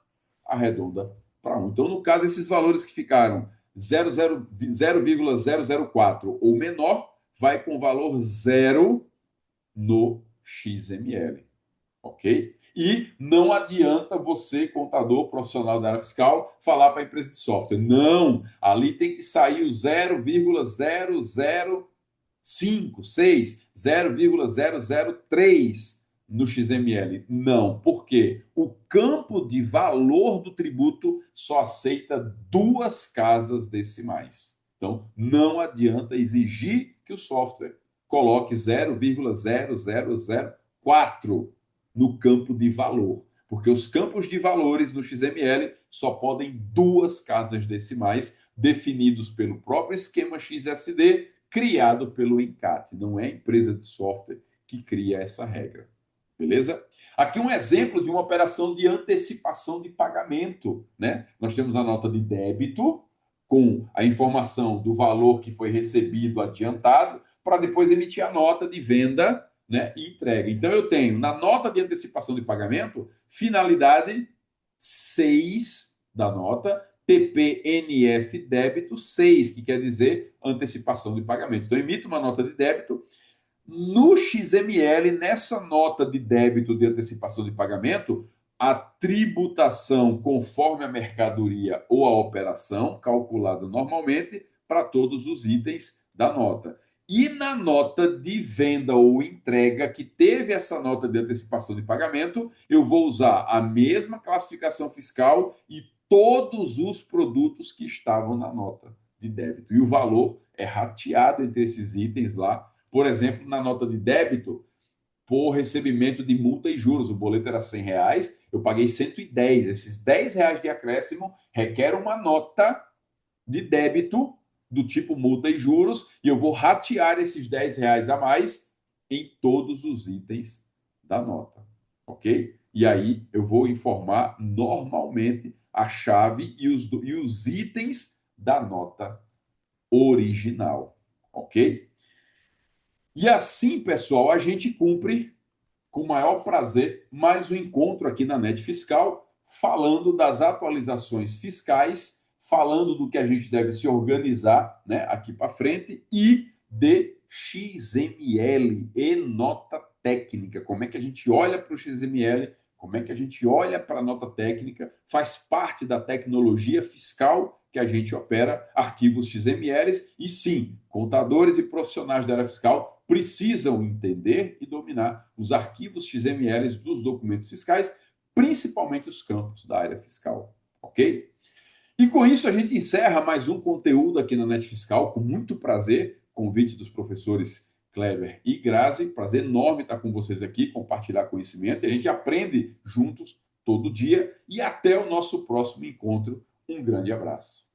arredonda para 1. Então, no caso, esses valores que ficaram 0,004 ou menor, vai com valor zero no XML, ok? E não adianta você, contador profissional da área fiscal, falar para a empresa de software. Não, ali tem que sair o 0,005, 6, 0,003 no XML. Não, porque o campo de valor do tributo só aceita duas casas decimais. Então, não adianta exigir que o software coloque 0,0004 no campo de valor, porque os campos de valores no XML só podem duas casas decimais definidos pelo próprio esquema XSD criado pelo ENCAT. Não é a empresa de software que cria essa regra. Beleza? Aqui um exemplo de uma operação de antecipação de pagamento, né? Nós temos a nota de débito com a informação do valor que foi recebido adiantado para depois emitir a nota de venda, né, e entrega. Então eu tenho na nota de antecipação de pagamento finalidade 6 da nota, TPNF débito 6, que quer dizer antecipação de pagamento. Então, eu emito uma nota de débito. No XML, nessa nota de débito de antecipação de pagamento, a tributação conforme a mercadoria ou a operação, calculada normalmente para todos os itens da nota. E na nota de venda ou entrega que teve essa nota de antecipação de pagamento, eu vou usar a mesma classificação fiscal e todos os produtos que estavam na nota de débito. E o valor é rateado entre esses itens lá. Por exemplo, na nota de débito, por recebimento de multa e juros, o boleto era R$ 100, eu paguei 110. Esses R$ 10 de acréscimo requer uma nota de débito do tipo multa e juros, e eu vou ratear esses R$ 10 a mais em todos os itens da nota, ok? E aí eu vou informar normalmente a chave e os itens da nota original, ok? E assim, pessoal, a gente cumpre com o maior prazer mais um encontro aqui na Net Fiscal, falando das atualizações fiscais, falando do que a gente deve se organizar, né, aqui para frente e de XML e nota técnica. Como é que a gente olha para o XML, como é que a gente olha para a nota técnica, faz parte da tecnologia fiscal que a gente opera, arquivos XMLs, e sim, contadores e profissionais da área fiscal precisam entender e dominar os arquivos XMLs dos documentos fiscais, principalmente os campos da área fiscal, ok? E com isso a gente encerra mais um conteúdo aqui na Net Fiscal, com muito prazer, convite dos professores Kleber e Grazi, prazer enorme estar com vocês aqui, compartilhar conhecimento, e a gente aprende juntos todo dia, e até o nosso próximo encontro. Um grande abraço.